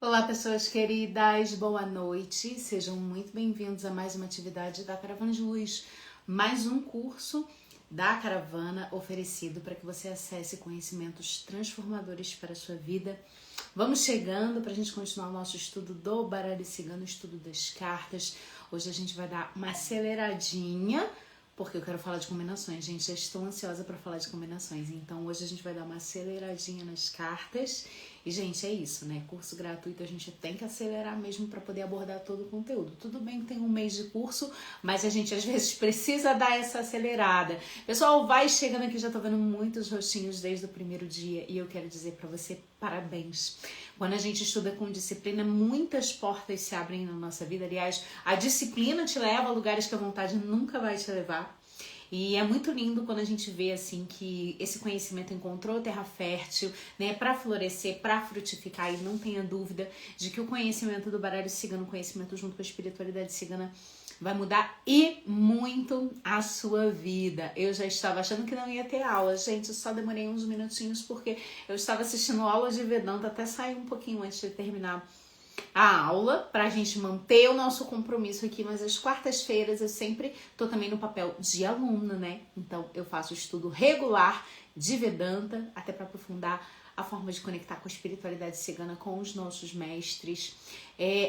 Olá, pessoas queridas, boa noite. Sejam muito bem-vindos a mais uma atividade da Caravana de Luz, mais um curso da Caravana oferecido para que você acesse conhecimentos transformadores para a sua vida. Vamos chegando para a gente continuar o nosso estudo do baralho cigano, estudo das cartas. Hoje a gente vai dar uma aceleradinha, porque eu quero falar de combinações, gente. Já estou ansiosa para falar de combinações. Então hoje a gente vai dar uma aceleradinha nas cartas. E, gente, é isso, né? Curso gratuito, a gente tem que acelerar mesmo para poder abordar todo o conteúdo. Tudo bem que tem um mês de curso, mas a gente às vezes precisa dar essa acelerada. Pessoal, vai chegando aqui, já tô vendo muitos rostinhos desde o primeiro dia e eu quero dizer para você parabéns. Quando a gente estuda com disciplina, muitas portas se abrem na nossa vida. Aliás, a disciplina te leva a lugares que a vontade nunca vai te levar. E é muito lindo quando a gente vê assim que esse conhecimento encontrou terra fértil, né, para florescer, para frutificar. E não tenha dúvida de que o conhecimento do baralho cigano, o conhecimento junto com a espiritualidade cigana, vai mudar e muito a sua vida. Eu já estava achando que não ia ter aula, gente, só demorei uns minutinhos porque eu estava assistindo aula de Vedanta, até sair um pouquinho antes de terminar a aula, pra gente manter o nosso compromisso aqui, mas às quartas-feiras eu sempre tô também no papel de aluna, né? Então eu faço estudo regular de Vedanta, até para aprofundar a forma de conectar com a espiritualidade cigana, com os nossos mestres.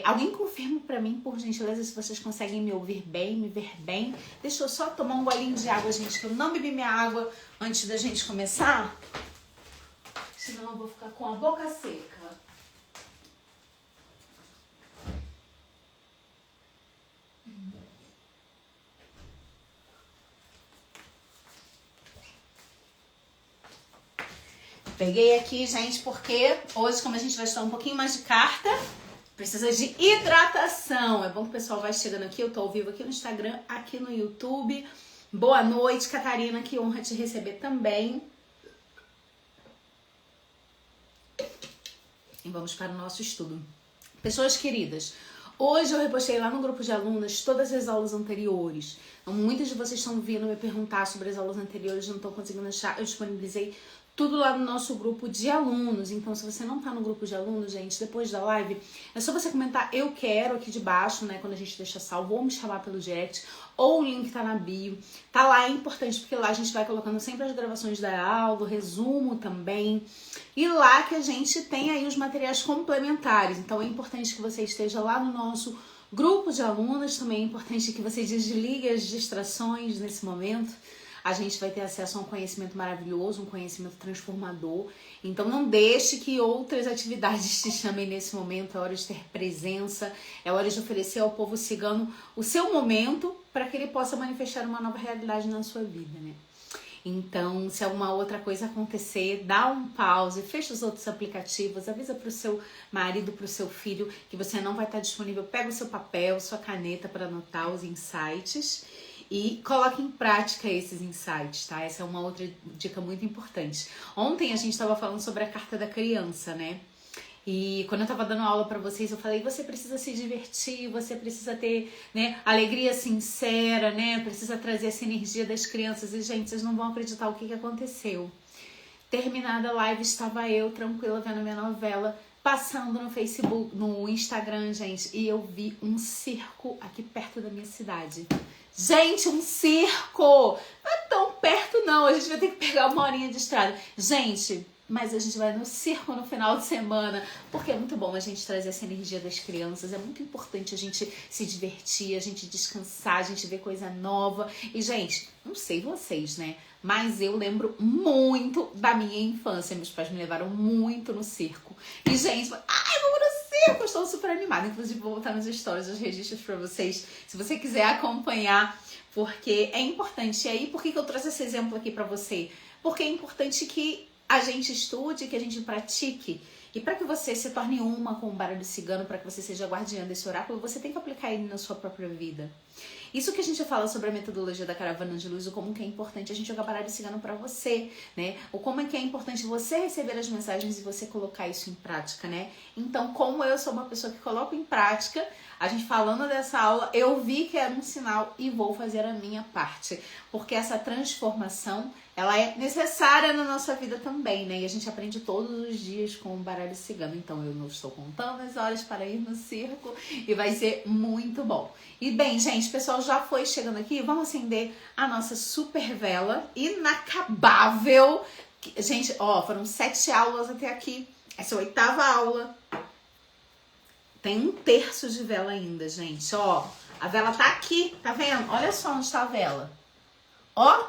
Alguém confirma pra mim, por gentileza, se vocês conseguem me ouvir bem, me ver bem. Deixa eu só tomar um golinho de água, gente, que eu não bebi minha água antes da gente começar, senão eu vou ficar com a boca seca. Peguei aqui, gente, porque hoje, como a gente vai estudar um pouquinho mais de carta, precisa de hidratação. É bom que o pessoal vai chegando aqui. Eu tô ao vivo aqui no Instagram, aqui no YouTube. Boa noite, Catarina, que honra te receber também. E vamos para o nosso estudo. Pessoas queridas, hoje eu repostei lá no grupo de alunas todas as aulas anteriores. Então, muitas de vocês estão vindo me perguntar sobre as aulas anteriores, não estão conseguindo achar. Eu disponibilizei tudo lá no nosso grupo de alunos. Então, se você não tá no grupo de alunos, gente, depois da live, é só você comentar eu quero aqui de baixo, né, quando a gente deixa salvo, ou me chamar pelo direct, ou o link tá na bio. Tá lá, é importante, porque lá a gente vai colocando sempre as gravações da aula, o resumo também. E lá que a gente tem aí os materiais complementares. Então, é importante que você esteja lá no nosso grupo de alunas. Também é importante que você desligue as distrações nesse momento. A gente vai ter acesso a um conhecimento maravilhoso, um conhecimento transformador. Então não deixe que outras atividades te chamem nesse momento. É hora de ter presença, é hora de oferecer ao povo cigano o seu momento para que ele possa manifestar uma nova realidade na sua vida, né? Então, se alguma outra coisa acontecer, dá um pause, fecha os outros aplicativos, avisa para o seu marido, para o seu filho que você não vai estar disponível. Pega o seu papel, sua caneta para anotar os insights e coloque em prática esses insights, tá? Essa é uma outra dica muito importante. Ontem a gente estava falando sobre a carta da criança, né? E quando eu tava dando aula pra vocês, eu falei, você precisa se divertir, você precisa ter, né, alegria sincera, né? Precisa trazer essa energia das crianças. E, gente, vocês não vão acreditar o que aconteceu. Terminada a live, estava eu tranquila vendo minha novela, passando no Facebook, no Instagram, gente, e eu vi um circo aqui perto da minha cidade. Gente, um circo! Não é tão perto não, a gente vai ter que pegar uma horinha de estrada. Gente, mas a gente vai no circo no final de semana, porque é muito bom a gente trazer essa energia das crianças, é muito importante a gente se divertir, a gente descansar, a gente ver coisa nova. E, gente, não sei vocês, né? Mas eu lembro muito da minha infância. Meus pais me levaram muito no circo. E, gente, vamos no circo! Eu estou super animada. Inclusive, vou botar nos stories os registros pra vocês, se você quiser acompanhar, porque é importante. E aí, por que eu trouxe esse exemplo aqui pra você? Porque é importante que a gente estude, que a gente pratique. E para que você se torne uma com o baralho cigano, para que você seja guardiã desse oráculo, você tem que aplicar ele na sua própria vida. Isso que a gente fala sobre a metodologia da caravana de luz, o como que é importante a gente jogar baralho cigano pra você, né? O como é que é importante você receber as mensagens e você colocar isso em prática, né? Então, como eu sou uma pessoa que coloca em prática, a gente falando dessa aula, eu vi que era um sinal e vou fazer a minha parte. Porque essa transformação, ela é necessária na nossa vida também, né? E a gente aprende todos os dias com o baralho cigano. Então, eu não estou contando as horas para ir no circo e vai ser muito bom. E bem, gente, o pessoal já foi chegando aqui. Vamos acender a nossa super vela inacabável. Gente, ó, foram 7 aulas até aqui. Essa é a 8ª aula. Tem 1/3 de vela ainda, gente. Ó, a vela tá aqui, tá vendo? Olha só onde tá a vela. Ó,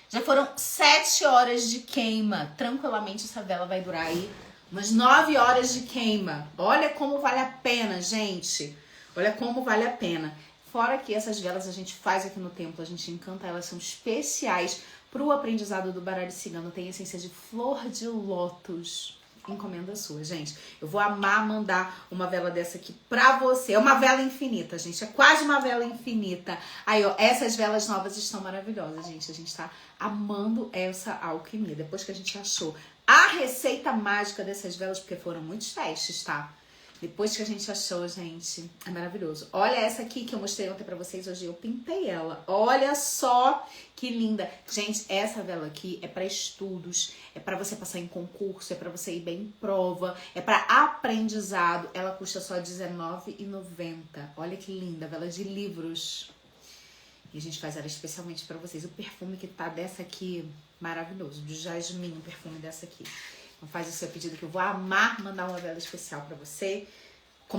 já foram 7 horas de queima. Tranquilamente essa vela vai durar aí umas 9 horas de queima. Olha como vale a pena, gente. Olha como vale a pena. Fora que essas velas a gente faz aqui no templo, a gente encanta, elas são especiais pro aprendizado do baralho cigano. Tem essência de flor de lótus. Encomenda sua, gente. Eu vou amar mandar uma vela dessa aqui pra você. É uma vela infinita, gente. É quase uma vela infinita. Aí, ó, essas velas novas estão maravilhosas, gente. A gente tá amando essa alquimia. Depois que a gente achou a receita mágica dessas velas, porque foram muitos testes, tá? Depois que a gente achou, gente, é maravilhoso. Olha essa aqui que eu mostrei ontem pra vocês, hoje eu pintei ela. Olha só que linda. Gente, essa vela aqui é pra estudos, é pra você passar em concurso, é pra você ir bem em prova, é pra aprendizado. Ela custa só R$19,90. Olha que linda, vela de livros. E a gente faz ela especialmente pra vocês. O perfume que tá dessa aqui, maravilhoso, de jasmim, o perfume dessa aqui. Então faz o seu pedido que eu vou amar mandar uma vela especial pra você.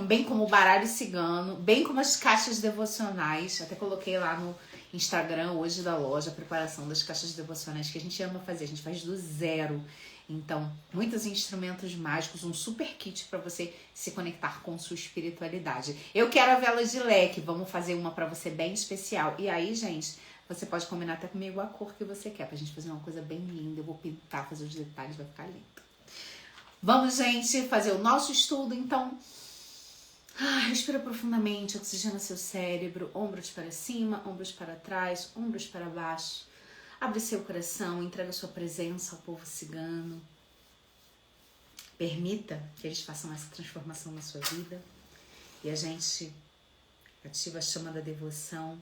Bem como o baralho cigano, bem como as caixas devocionais. Até coloquei lá no Instagram hoje da loja a preparação das caixas devocionais que a gente ama fazer. A gente faz do zero. Então, muitos instrumentos mágicos, um super kit pra você se conectar com sua espiritualidade. Eu quero a vela de leque, vamos fazer uma pra você bem especial. E aí, gente, você pode combinar até comigo a cor que você quer, pra gente fazer uma coisa bem linda. Eu vou pintar, fazer os detalhes, vai ficar lindo. Vamos, gente, fazer o nosso estudo, então. Respira profundamente, oxigena seu cérebro, ombros para cima, ombros para trás, ombros para baixo. Abre seu coração, entrega sua presença ao povo cigano. Permita que eles façam essa transformação na sua vida. E a gente ativa a chama da devoção,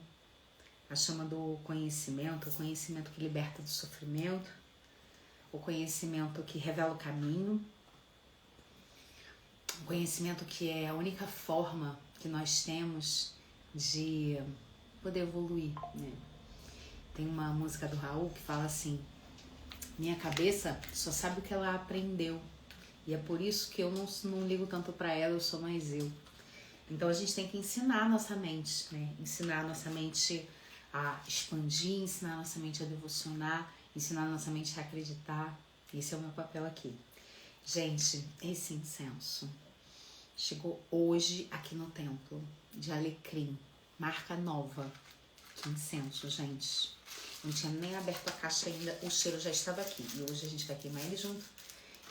a chama do conhecimento, o conhecimento que liberta do sofrimento, o conhecimento que revela o caminho, o conhecimento que é a única forma que nós temos de poder evoluir, né? Tem uma música do Raul que fala assim: minha cabeça só sabe o que ela aprendeu, e é por isso que eu não ligo tanto pra ela, eu sou mais eu. Então a gente tem que ensinar a nossa mente, né? Ensinar a nossa mente a expandir, ensinar a nossa mente a devocionar, ensinar a nossa mente a acreditar. Esse é o meu papel aqui. Gente, esse incenso chegou hoje aqui no templo, de alecrim, marca nova. Que incenso, gente. Não tinha nem aberto a caixa ainda, o cheiro já estava aqui. E hoje a gente vai queimar ele junto.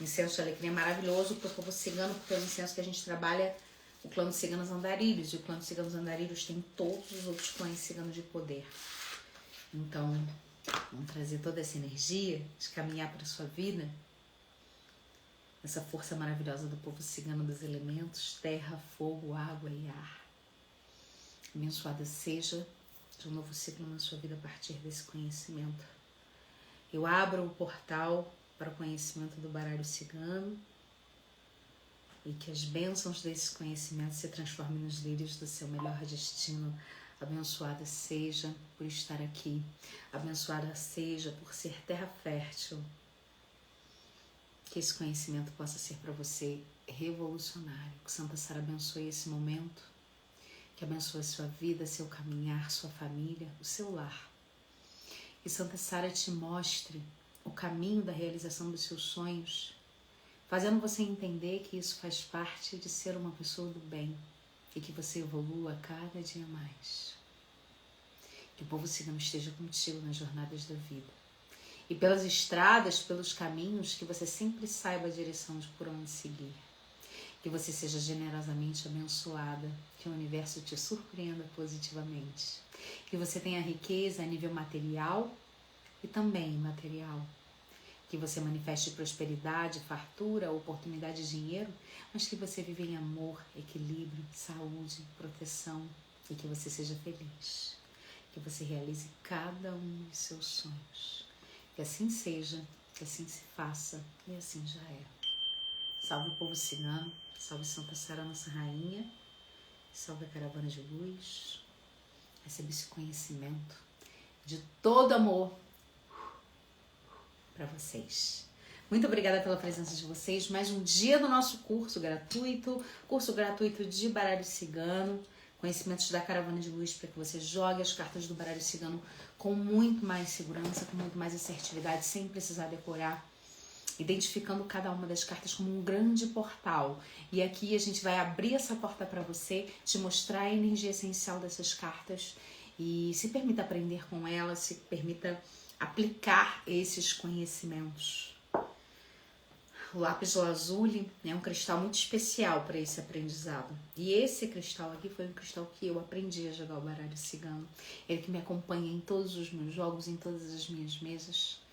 Incenso de alecrim é maravilhoso para o povo cigano, porque é um incenso que a gente trabalha o clã dos ciganos andarilhos. E o clã dos ciganos andarilhos tem todos os outros clãs ciganos de poder. Então, vamos trazer toda essa energia de caminhar para a sua vida. Essa força maravilhosa do povo cigano dos elementos, terra, fogo, água e ar. Abençoada seja de um novo ciclo na sua vida a partir desse conhecimento. Eu abro o portal para o conhecimento do baralho cigano e que as bênçãos desse conhecimento se transformem nos lírios do seu melhor destino. Abençoada seja por estar aqui. Abençoada seja por ser terra fértil. Que esse conhecimento possa ser para você revolucionário. Que Santa Sara abençoe esse momento. Que abençoe a sua vida, seu caminhar, sua família, o seu lar. Que Santa Sara te mostre o caminho da realização dos seus sonhos, fazendo você entender que isso faz parte de ser uma pessoa do bem e que você evolua cada dia mais. Que o povo cigano esteja contigo nas jornadas da vida. E pelas estradas, pelos caminhos, que você sempre saiba a direção de por onde seguir. Que você seja generosamente abençoada, que o universo te surpreenda positivamente. Que você tenha riqueza a nível material e também imaterial. Que você manifeste prosperidade, fartura, oportunidade de dinheiro, mas que você viva em amor, equilíbrio, saúde, proteção e que você seja feliz. Que você realize cada um dos seus sonhos. Que assim seja, que assim se faça e assim já é. Salve o povo cigano, salve Santa Sara, nossa rainha, salve a caravana de luz. Receba esse conhecimento de todo amor para vocês. Muito obrigada pela presença de vocês. Mais um dia do nosso curso gratuito de baralho cigano, conhecimentos da caravana de luz, para que você jogue as cartas do baralho cigano com muito mais segurança, com muito mais assertividade, sem precisar decorar, identificando cada uma das cartas como um grande portal. E aqui a gente vai abrir essa porta para você, te mostrar a energia essencial dessas cartas e se permita aprender com elas, se permita aplicar esses conhecimentos. O lápis lazuli é um cristal muito especial para esse aprendizado. E esse cristal aqui foi um cristal que eu aprendi a jogar o baralho cigano. Ele que me acompanha em todos os meus jogos, em todas as minhas mesas.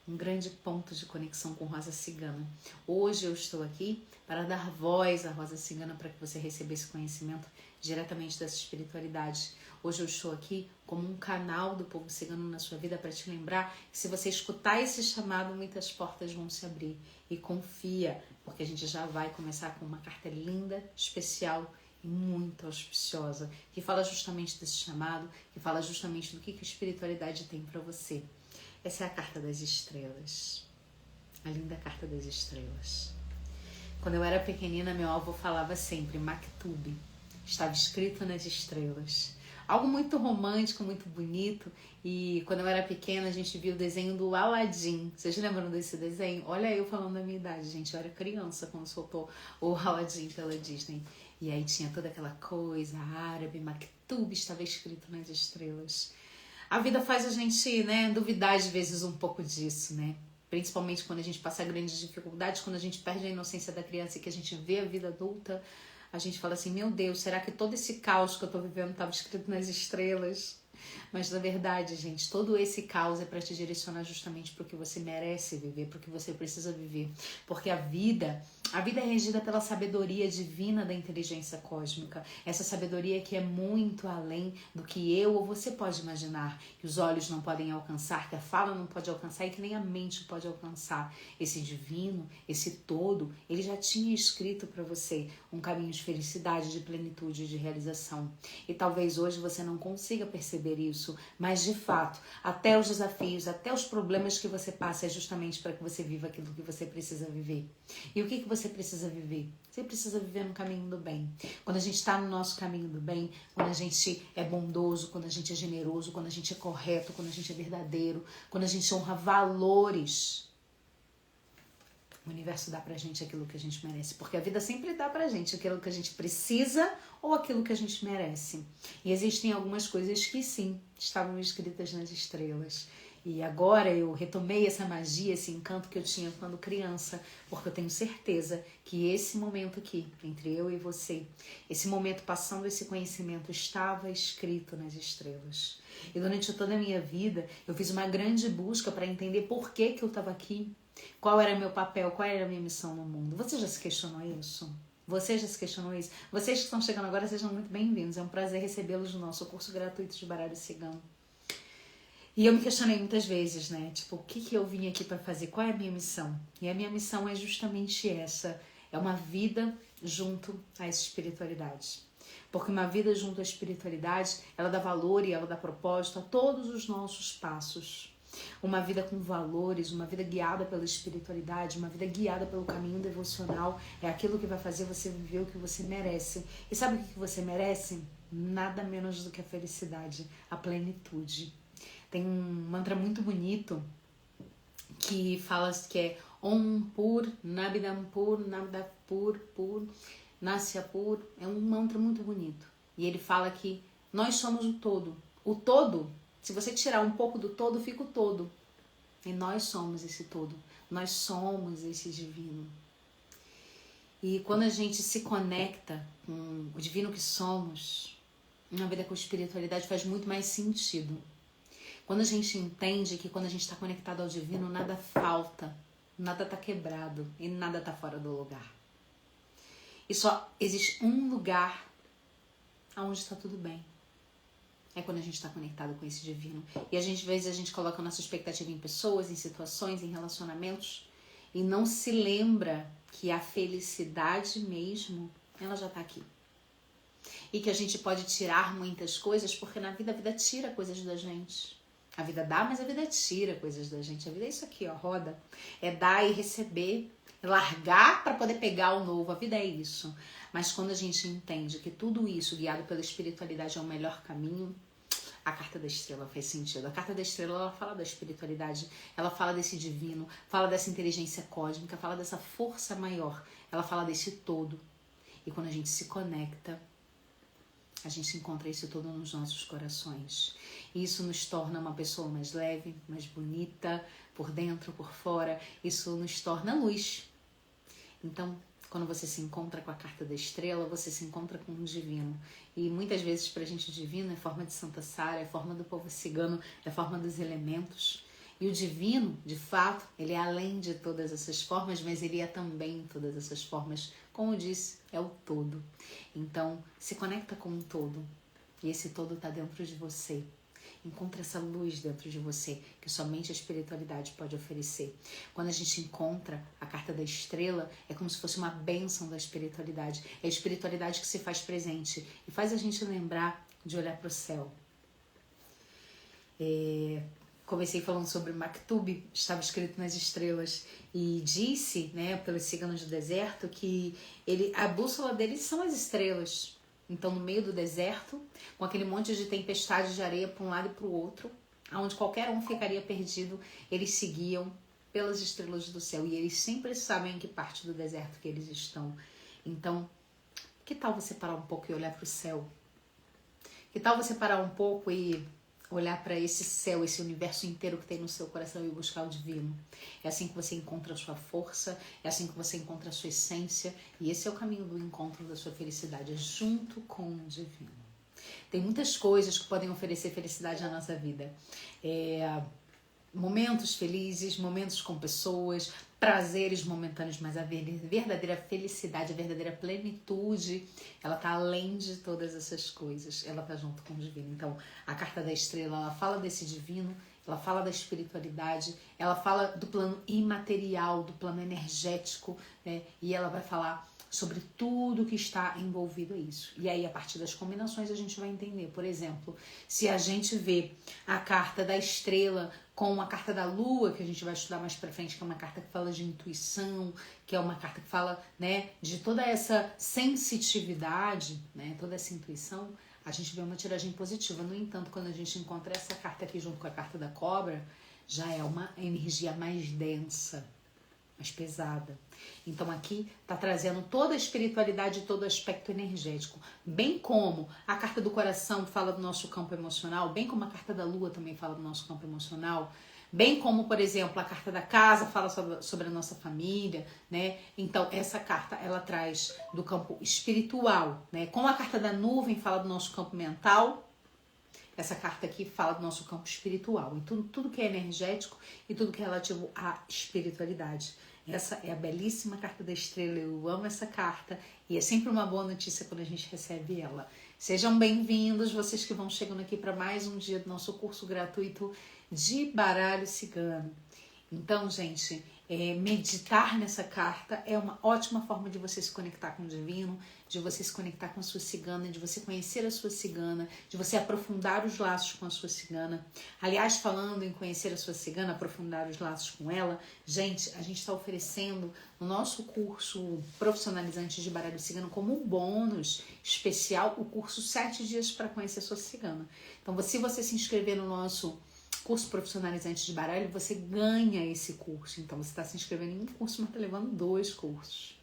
Um grande ponto de conexão com Rosa Cigana. Hoje eu estou aqui para dar voz à Rosa Cigana para que você receba esse conhecimento diretamente dessa espiritualidade. Hoje eu estou aqui como um canal do povo cigano na sua vida para te lembrar que se você escutar esse chamado, muitas portas vão se abrir. E confia, porque a gente já vai começar com uma carta linda, especial e muito auspiciosa, que fala justamente desse chamado, que fala justamente do que a espiritualidade tem para você. Essa é a carta das estrelas. A linda carta das estrelas. Quando eu era pequenina, meu avô falava sempre Maktub. Estava escrito nas estrelas. Algo muito romântico, muito bonito. E quando eu era pequena, a gente viu o desenho do Aladdin. Vocês lembram desse desenho? Olha eu falando da minha idade, gente. Eu era criança quando soltou o Aladdin pela Disney. E aí tinha toda aquela coisa árabe, Maktub estava escrito nas estrelas. A vida faz a gente, duvidar às vezes um pouco disso, Principalmente quando a gente passa grandes dificuldades, quando a gente perde a inocência da criança e que a gente vê a vida adulta, a gente fala assim, meu Deus, será que todo esse caos que eu tô vivendo estava escrito nas estrelas? Mas na verdade, gente, todo esse caos é para te direcionar justamente para o que você merece viver, para o que você precisa viver. Porque a vida é regida pela sabedoria divina da inteligência cósmica. Essa sabedoria que é muito além do que eu ou você pode imaginar, que os olhos não podem alcançar, que a fala não pode alcançar e que nem a mente pode alcançar. Esse divino, esse todo, ele já tinha escrito para você um caminho de felicidade, de plenitude e de realização. E talvez hoje você não consiga perceber isso, mas de fato, até os desafios, até os problemas que você passa é justamente para que você viva aquilo que você precisa viver. E o que você precisa viver? Você precisa viver no caminho do bem. Quando a gente está no nosso caminho do bem, quando a gente é bondoso, quando a gente é generoso, quando a gente é correto, quando a gente é verdadeiro, quando a gente honra valores, o universo dá pra gente aquilo que a gente merece. Porque a vida sempre dá pra gente aquilo que a gente precisa ou aquilo que a gente merece. E existem algumas coisas que sim, estavam escritas nas estrelas. E agora eu retomei essa magia, esse encanto que eu tinha quando criança, porque eu tenho certeza que esse momento aqui, entre eu e você, esse momento passando esse conhecimento estava escrito nas estrelas. E durante toda a minha vida, eu fiz uma grande busca para entender por que eu estava aqui, qual era meu papel, qual era a minha missão no mundo. Você já se questionou isso? Você já se questionou isso? Vocês que estão chegando agora, sejam muito bem-vindos. É um prazer recebê-los no nosso curso gratuito de baralho cigano. E eu me questionei muitas vezes, o que eu vim aqui para fazer? Qual é a minha missão? E a minha missão é justamente essa. É uma vida junto à espiritualidade. Porque uma vida junto à espiritualidade, ela dá valor e ela dá propósito a todos os nossos passos. Uma vida com valores, uma vida guiada pela espiritualidade, uma vida guiada pelo caminho devocional, é aquilo que vai fazer você viver o que você merece. E sabe o que você merece? Nada menos do que a felicidade, a plenitude. Tem um mantra muito bonito que fala que é Om Pur Nabidam Pur Nabdapur Pur Nasyapur. É um mantra muito bonito. E ele fala que nós somos o todo. O todo, se você tirar um pouco do todo, fica o todo. E nós somos esse todo. Nós somos esse divino. E quando a gente se conecta com o divino que somos, uma vida com espiritualidade faz muito mais sentido. Quando a gente entende que quando a gente está conectado ao divino, nada falta, nada está quebrado e nada está fora do lugar. E só existe um lugar onde está tudo bem. É quando a gente está conectado com esse divino. E às vezes a gente coloca a nossa expectativa em pessoas, em situações, em relacionamentos e não se lembra que a felicidade mesmo, ela já está aqui. E que a gente pode tirar muitas coisas, porque na vida a vida tira coisas da gente. A vida dá, mas a vida tira coisas da gente. A vida é isso aqui, ó, roda. É dar e receber, largar para poder pegar o novo. A vida é isso. Mas quando a gente entende que tudo isso, guiado pela espiritualidade, é o melhor caminho, a carta da estrela faz sentido. A carta da estrela, ela fala da espiritualidade, ela fala desse divino, fala dessa inteligência cósmica, fala dessa força maior, ela fala desse todo. E quando a gente se conecta, a gente encontra isso todo nos nossos corações. E isso nos torna uma pessoa mais leve, mais bonita, por dentro, por fora. Isso nos torna luz. Então, quando você se encontra com a carta da estrela, você se encontra com o divino. E muitas vezes pra gente o divino é forma de Santa Sara, é forma do povo cigano, é forma dos elementos. E o divino, de fato, ele é além de todas essas formas, mas ele é também em todas essas formas. Como eu disse, é o todo. Então, se conecta com o todo. E esse todo está dentro de você. Encontra essa luz dentro de você, que somente a espiritualidade pode oferecer. Quando a gente encontra a carta da estrela, é como se fosse uma bênção da espiritualidade. É a espiritualidade que se faz presente e faz a gente lembrar de olhar para o céu. Comecei falando sobre Maktub, estava escrito nas estrelas, e disse, né, pelos ciganos do deserto, que a bússola deles são as estrelas. Então, no meio do deserto, com aquele monte de tempestade de areia para um lado e para o outro, onde qualquer um ficaria perdido, eles seguiam pelas estrelas do céu. E eles sempre sabem em que parte do deserto que eles estão. Então, que tal você parar um pouco e olhar para o céu? Que tal você parar um pouco e olhar para esse céu, esse universo inteiro que tem no seu coração e buscar o divino? É assim que você encontra a sua força, é assim que você encontra a sua essência, e esse é o caminho do encontro da sua felicidade, é junto com o divino. Tem muitas coisas que podem oferecer felicidade na nossa vida. Momentos felizes, momentos com pessoas, prazeres momentâneos, mas a verdadeira felicidade, a verdadeira plenitude, ela está além de todas essas coisas, ela está junto com o divino. Então, a carta da estrela, ela fala desse divino, ela fala da espiritualidade, ela fala do plano imaterial, do plano energético, né? E ela vai falar sobre tudo que está envolvido a isso. E aí, a partir das combinações, a gente vai entender. Por exemplo, se a gente vê a carta da estrela com a carta da lua, que a gente vai estudar mais pra frente, que é uma carta que fala de intuição, que é uma carta que fala, né, de toda essa sensitividade, né, toda essa intuição, a gente vê uma tiragem positiva. No entanto, quando a gente encontra essa carta aqui junto com a carta da cobra, já é uma energia mais densa, mais pesada. Então aqui está trazendo toda a espiritualidade e todo o aspecto energético, bem como a carta do coração fala do nosso campo emocional, bem como a carta da lua também fala do nosso campo emocional, bem como, por exemplo, a carta da casa fala sobre a nossa família, né? Então essa carta ela traz do campo espiritual, né? Como a carta da nuvem fala do nosso campo mental, essa carta aqui fala do nosso campo espiritual, e tudo que é energético e tudo que é relativo à espiritualidade. Essa é a belíssima carta da estrela, eu amo essa carta e é sempre uma boa notícia quando a gente recebe ela. Sejam bem-vindos, vocês que vão chegando aqui para mais um dia do nosso curso gratuito de baralho cigano. Então, gente, meditar nessa carta é uma ótima forma de você se conectar com o divino, de você se conectar com a sua cigana, de você conhecer a sua cigana, de você aprofundar os laços com a sua cigana. Aliás, falando em conhecer a sua cigana, aprofundar os laços com ela, gente, a gente está oferecendo no nosso curso profissionalizante de baralho cigano como um bônus especial o curso 7 dias para conhecer a sua cigana. Então, se você se inscrever no nosso curso profissionalizante de baralho, você ganha esse curso. Então, você está se inscrevendo em um curso, mas está levando 2 cursos.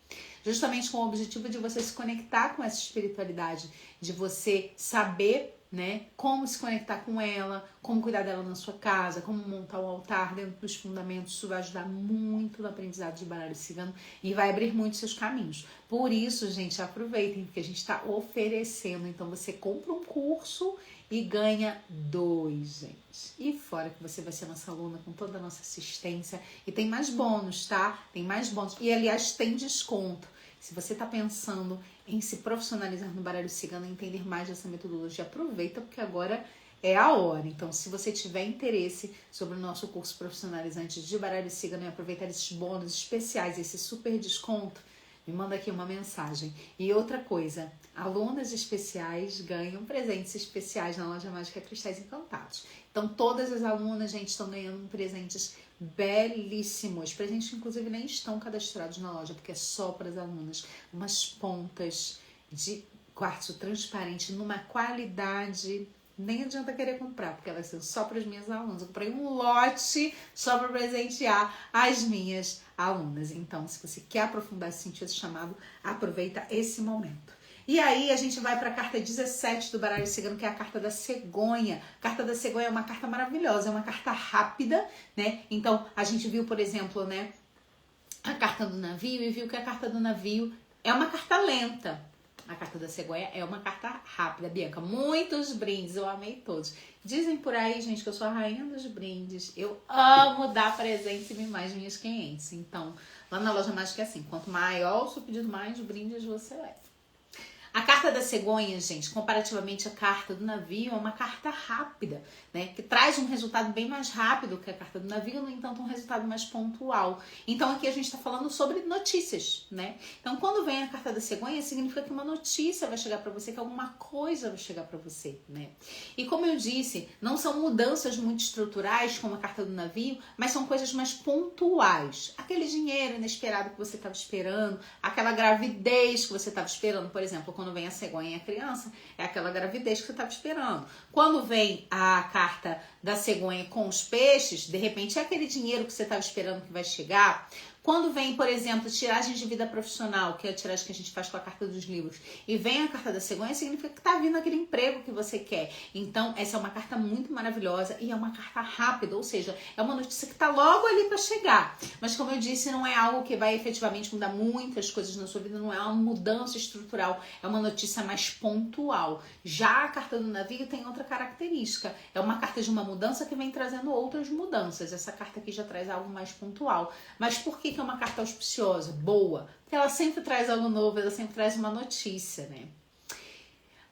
Justamente com o objetivo de você se conectar com essa espiritualidade, de você saber, né? Como se conectar com ela, como cuidar dela na sua casa, como montar um altar dentro dos fundamentos. Isso vai ajudar muito no aprendizado de baralho cigano e vai abrir muito seus caminhos. Por isso, gente, aproveitem, porque a gente está oferecendo. Então, você compra um curso e ganha 2, gente. E fora que você vai ser nossa aluna com toda a nossa assistência. E tem mais bônus, tá? Tem mais bônus. E, aliás, tem desconto. Se você está pensando em se profissionalizar no baralho cigano, entender mais dessa metodologia, aproveita, porque agora é a hora. Então, se você tiver interesse sobre o nosso curso profissionalizante de baralho cigano e aproveitar esses bônus especiais, esse super desconto, me manda aqui uma mensagem. E outra coisa, alunas especiais ganham presentes especiais na loja Mágica Cristais Encantados. Então, todas as alunas, gente, estão ganhando presentes belíssimos. Presentes, inclusive, nem estão cadastrados na loja, porque é só para as alunas. Umas pontas de quartzo transparente numa qualidade... Nem adianta querer comprar, porque elas são só para as minhas alunas. Eu comprei um lote só para presentear as minhas alunas. Então, se você quer aprofundar esse sentido chamado, aproveita esse momento. E aí, a gente vai para a carta 17 do baralho cigano, que é a carta da cegonha. A carta da cegonha é uma carta maravilhosa, é uma carta rápida, né? Então, a gente viu, por exemplo, né, a carta do navio e viu que a carta do navio é uma carta lenta. A carta da cegonha é uma carta rápida. Bianca, muitos brindes, eu amei todos. Dizem por aí, gente, que eu sou a rainha dos brindes. Eu amo dar presente e mimar as minhas clientes. Então, lá na loja mágica é assim, quanto maior o seu pedido, mais brindes você leva. A carta da cegonha, gente, comparativamente à carta do navio, é uma carta rápida, né? Que traz um resultado bem mais rápido que a carta do navio, no entanto, um resultado mais pontual. Então, aqui a gente está falando sobre notícias, né? Então, quando vem a carta da cegonha, significa que uma notícia vai chegar para você, que alguma coisa vai chegar para você, né? E como eu disse, não são mudanças muito estruturais, como a carta do navio, mas são coisas mais pontuais. Aquele dinheiro inesperado que você estava esperando, aquela gravidez que você estava esperando, por exemplo, quando vem a cegonha e a criança, é aquela gravidez que você estava esperando. Quando vem a carta da cegonha com os peixes, de repente é aquele dinheiro que você estava esperando que vai chegar. Quando vem, por exemplo, tiragem de vida profissional, que é a tiragem que a gente faz com a carta dos livros, e vem a carta da cegonha, significa que está vindo aquele emprego que você quer. Então, essa é uma carta muito maravilhosa e é uma carta rápida, ou seja, é uma notícia que está logo ali para chegar. Mas, como eu disse, não é algo que vai efetivamente mudar muitas coisas na sua vida, não é uma mudança estrutural, é uma notícia mais pontual. Já a carta do navio tem outra característica, é uma carta de uma mudança que vem trazendo outras mudanças. Essa carta aqui já traz algo mais pontual. Mas por que é uma carta auspiciosa, boa? Porque ela sempre traz algo novo, ela sempre traz uma notícia, né?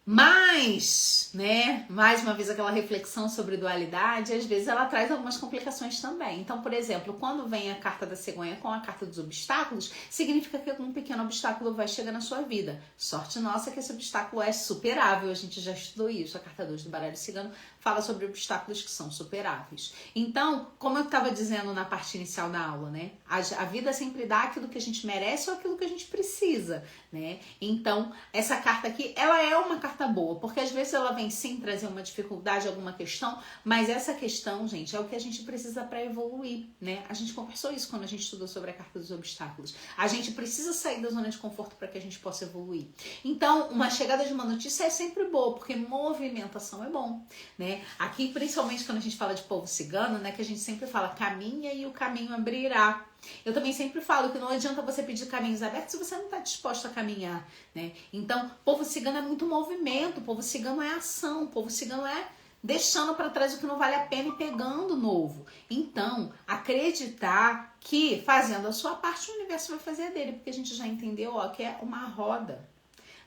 Mas, né, mais uma vez aquela reflexão sobre dualidade, às vezes ela traz algumas complicações também. Então, por exemplo, quando vem a carta da cegonha com a carta dos obstáculos, significa que algum pequeno obstáculo vai chegar na sua vida. Sorte nossa que esse obstáculo é superável, a gente já estudou isso. A carta 2 do baralho cigano fala sobre obstáculos que são superáveis. Então, como eu estava dizendo na parte inicial da aula, né, a vida sempre dá aquilo que a gente merece ou aquilo que a gente precisa, né? Então, essa carta aqui, ela é uma carta boa, porque às vezes ela vem sim trazer uma dificuldade, alguma questão, mas essa questão, gente, é o que a gente precisa para evoluir, né? A gente conversou isso quando a gente estudou sobre a carta dos obstáculos. A gente precisa sair da zona de conforto para que a gente possa evoluir. Então, uma chegada de uma notícia é sempre boa, porque movimentação é bom, né? Aqui, principalmente quando a gente fala de povo cigano, né, que a gente sempre fala caminha e o caminho abrirá. Eu também sempre falo que não adianta você pedir caminhos abertos se você não está disposto a caminhar, né? Então, povo cigano é muito movimento, povo cigano é ação, povo cigano é deixando para trás o que não vale a pena e pegando novo. Então, acreditar que fazendo a sua parte o universo vai fazer a dele, porque a gente já entendeu, ó, que é uma roda.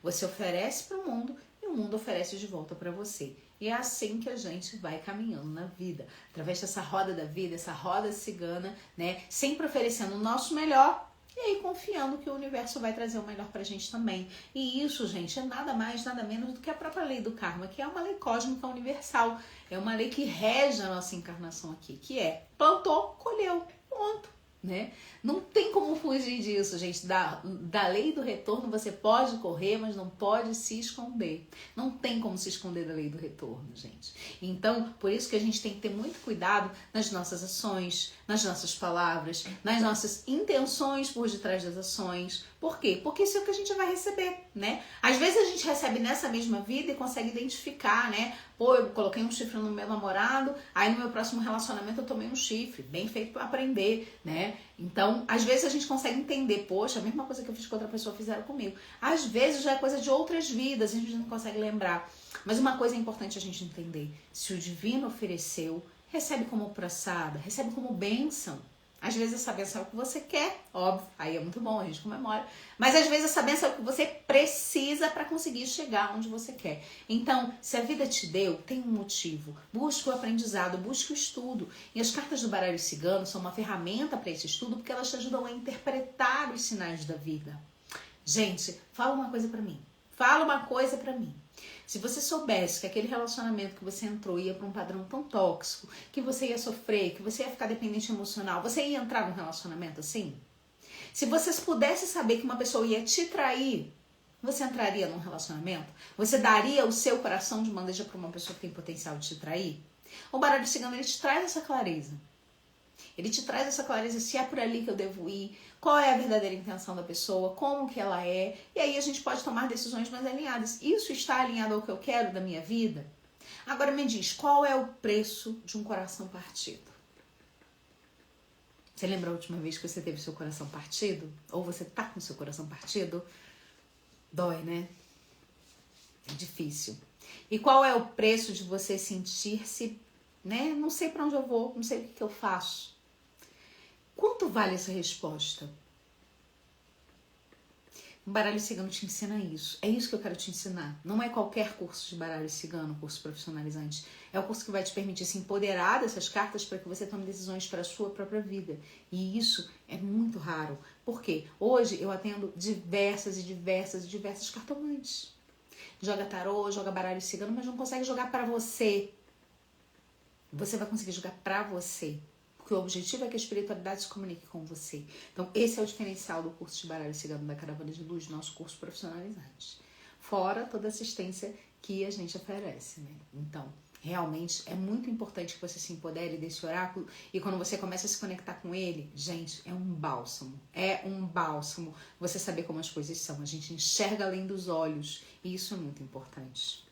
Você oferece para o mundo e o mundo oferece de volta para você. E é assim que a gente vai caminhando na vida, através dessa roda da vida, essa roda cigana, né? Sempre oferecendo o nosso melhor e aí confiando que o universo vai trazer o melhor pra gente também. E isso, gente, é nada mais, nada menos do que a própria lei do karma, que é uma lei cósmica universal. É uma lei que rege a nossa encarnação aqui, que é plantou, colheu, ponto. né? Não tem como fugir disso, gente. Da lei do retorno você pode correr, mas não pode se esconder. Não tem como se esconder da lei do retorno, gente. Então, por isso que a gente tem que ter muito cuidado nas nossas ações, nas nossas palavras, nas nossas intenções por detrás das ações. Por quê? Porque isso é o que a gente vai receber, né? Às vezes a gente recebe nessa mesma vida e consegue identificar, né? Pô, eu coloquei um chifre no meu namorado, aí no meu próximo relacionamento eu tomei um chifre, bem feito para aprender, né? Então, às vezes a gente consegue entender, poxa, a mesma coisa que eu fiz com outra pessoa fizeram comigo. Às vezes já é coisa de outras vidas, a gente não consegue lembrar. Mas uma coisa é importante a gente entender, se o divino ofereceu, recebe como praçada, recebe como bênção. Às vezes essa bênção é o que você quer, óbvio, aí é muito bom, a gente comemora. Mas às vezes essa bênção é o que você precisa para conseguir chegar onde você quer. Então, se a vida te deu, tem um motivo. Busque o aprendizado, busque o estudo. E as cartas do baralho cigano são uma ferramenta para esse estudo porque elas te ajudam a interpretar os sinais da vida. Gente, fala uma coisa para mim. Fala uma coisa para mim. Se você soubesse que aquele relacionamento que você entrou ia para um padrão tão tóxico, que você ia sofrer, que você ia ficar dependente emocional, você ia entrar num relacionamento assim? Se você pudesse saber que uma pessoa ia te trair, você entraria num relacionamento? Você daria o seu coração de bandeja para uma pessoa que tem potencial de te trair? O baralho cigano, ele te traz essa clareza. Ele te traz essa clareza, se é por ali que eu devo ir, qual é a verdadeira intenção da pessoa, como que ela é, e aí a gente pode tomar decisões mais alinhadas. Isso está alinhado ao que eu quero da minha vida? Agora me diz, qual é o preço de um coração partido? Você lembra a última vez que você teve seu coração partido? Ou você tá com seu coração partido? Dói, né? É difícil. E qual é o preço de você sentir-se, né? Não sei para onde eu vou, não sei o que eu faço. Quanto vale essa resposta? O baralho cigano te ensina isso. É isso que eu quero te ensinar. Não é qualquer curso de baralho cigano, curso profissionalizante. É o curso que vai te permitir se empoderar dessas cartas para que você tome decisões para a sua própria vida. E isso é muito raro. Por quê? Hoje eu atendo diversas cartomantes. Joga tarô, joga baralho cigano, mas não consegue jogar para você. Você vai conseguir jogar para você. Porque o objetivo é que a espiritualidade se comunique com você. Então, esse é o diferencial do curso de baralho cigano da Caravana de Luz, nosso curso profissionalizante. Fora toda a assistência que a gente oferece, né? Então, realmente é muito importante que você se empodere desse oráculo e quando você começa a se conectar com ele, gente, é um bálsamo. É um bálsamo você saber como as coisas são. A gente enxerga além dos olhos e isso é muito importante.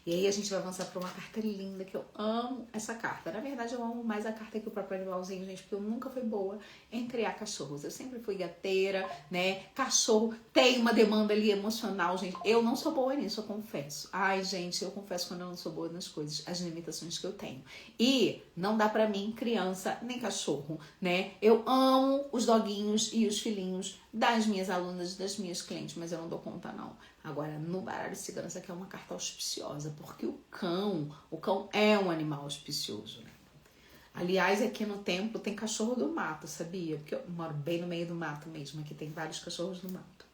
E aí a gente vai avançar para uma carta linda, que eu amo essa carta. Na verdade, eu amo mais a carta que o próprio animalzinho, gente, porque eu nunca fui boa em criar cachorros. Eu sempre fui gateira, né? Cachorro tem uma demanda ali emocional, gente. Eu não sou boa nisso, eu confesso. Ai, gente, eu confesso quando eu não sou boa nas coisas, as limitações que eu tenho. E não dá pra mim criança nem cachorro, né? Eu amo os doguinhos e os filhinhos das minhas alunas, das minhas clientes, mas eu não dou conta, não. Agora, no baralho cigano, essa aqui é uma carta auspiciosa, porque o cão é um animal auspicioso, né? Aliás, aqui no templo tem cachorro do mato, sabia? Porque eu moro bem no meio do mato mesmo, aqui tem vários cachorros do mato.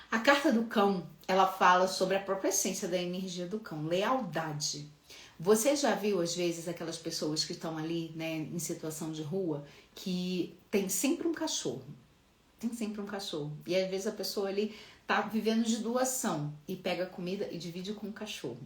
A carta do cão, ela fala sobre a própria essência da energia do cão, lealdade. Você já viu, às vezes, aquelas pessoas que estão ali, né, em situação de rua, que tem sempre um cachorro. Tem sempre um cachorro. E às vezes a pessoa ali tá vivendo de doação e pega comida e divide com o cachorro.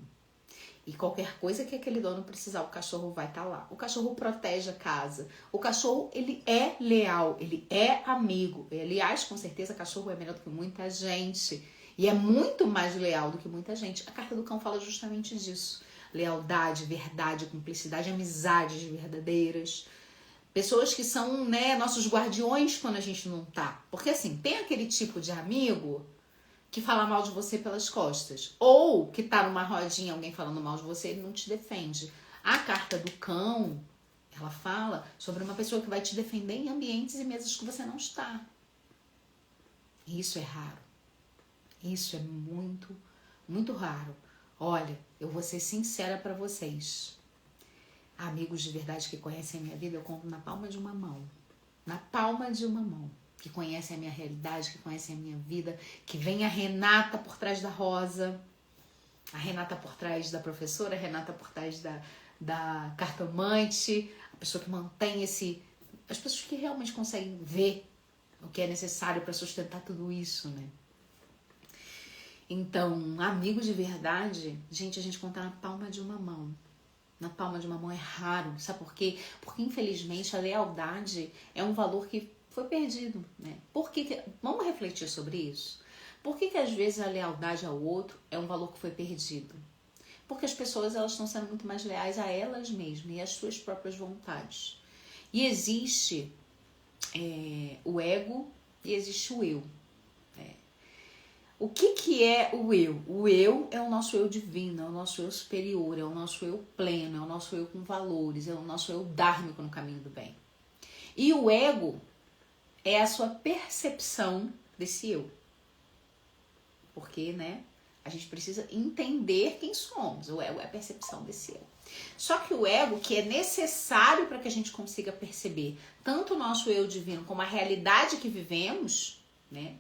E qualquer coisa que aquele dono precisar, o cachorro vai estar lá. O cachorro protege a casa. O cachorro, ele é leal, ele é amigo. E, aliás, com certeza, cachorro é melhor do que muita gente. E é muito mais leal do que muita gente. A carta do cão fala justamente disso. Lealdade, verdade, cumplicidade, amizades verdadeiras. Pessoas que são, né, nossos guardiões quando a gente não tá. Porque assim, tem aquele tipo de amigo que fala mal de você pelas costas. Ou que tá numa rodinha, alguém falando mal de você, ele não te defende. A carta do cão, ela fala sobre uma pessoa que vai te defender em ambientes e mesas que você não está. Isso é raro. Isso é muito, muito raro. Olha, eu vou ser sincera pra vocês. Amigos de verdade que conhecem a minha vida, eu conto na palma de uma mão. Na palma de uma mão. Que conhecem a minha realidade, que conhecem a minha vida. Que vem a Renata por trás da Rosa. A Renata por trás da professora. A Renata por trás da cartomante. A pessoa que mantém as pessoas que realmente conseguem ver o que é necessário para sustentar tudo isso, né? Então, amigos de verdade, gente, a gente conta na palma de uma mão. Na palma de uma mão é raro. Sabe por quê? Porque, infelizmente, a lealdade é um valor que foi perdido, né? Vamos refletir sobre isso? Por que às vezes a lealdade ao outro é um valor que foi perdido? Porque as pessoas elas estão sendo muito mais leais a elas mesmas e às suas próprias vontades. E existe o ego e existe o eu. O que é o eu? O eu é o nosso eu divino, é o nosso eu superior, é o nosso eu pleno, é o nosso eu com valores, é o nosso eu dármico no caminho do bem. E o ego é a sua percepção desse eu. Porque, né, a gente precisa entender quem somos. O ego é a percepção desse eu. Só que o ego, que é necessário para que a gente consiga perceber tanto o nosso eu divino como a realidade que vivemos, né,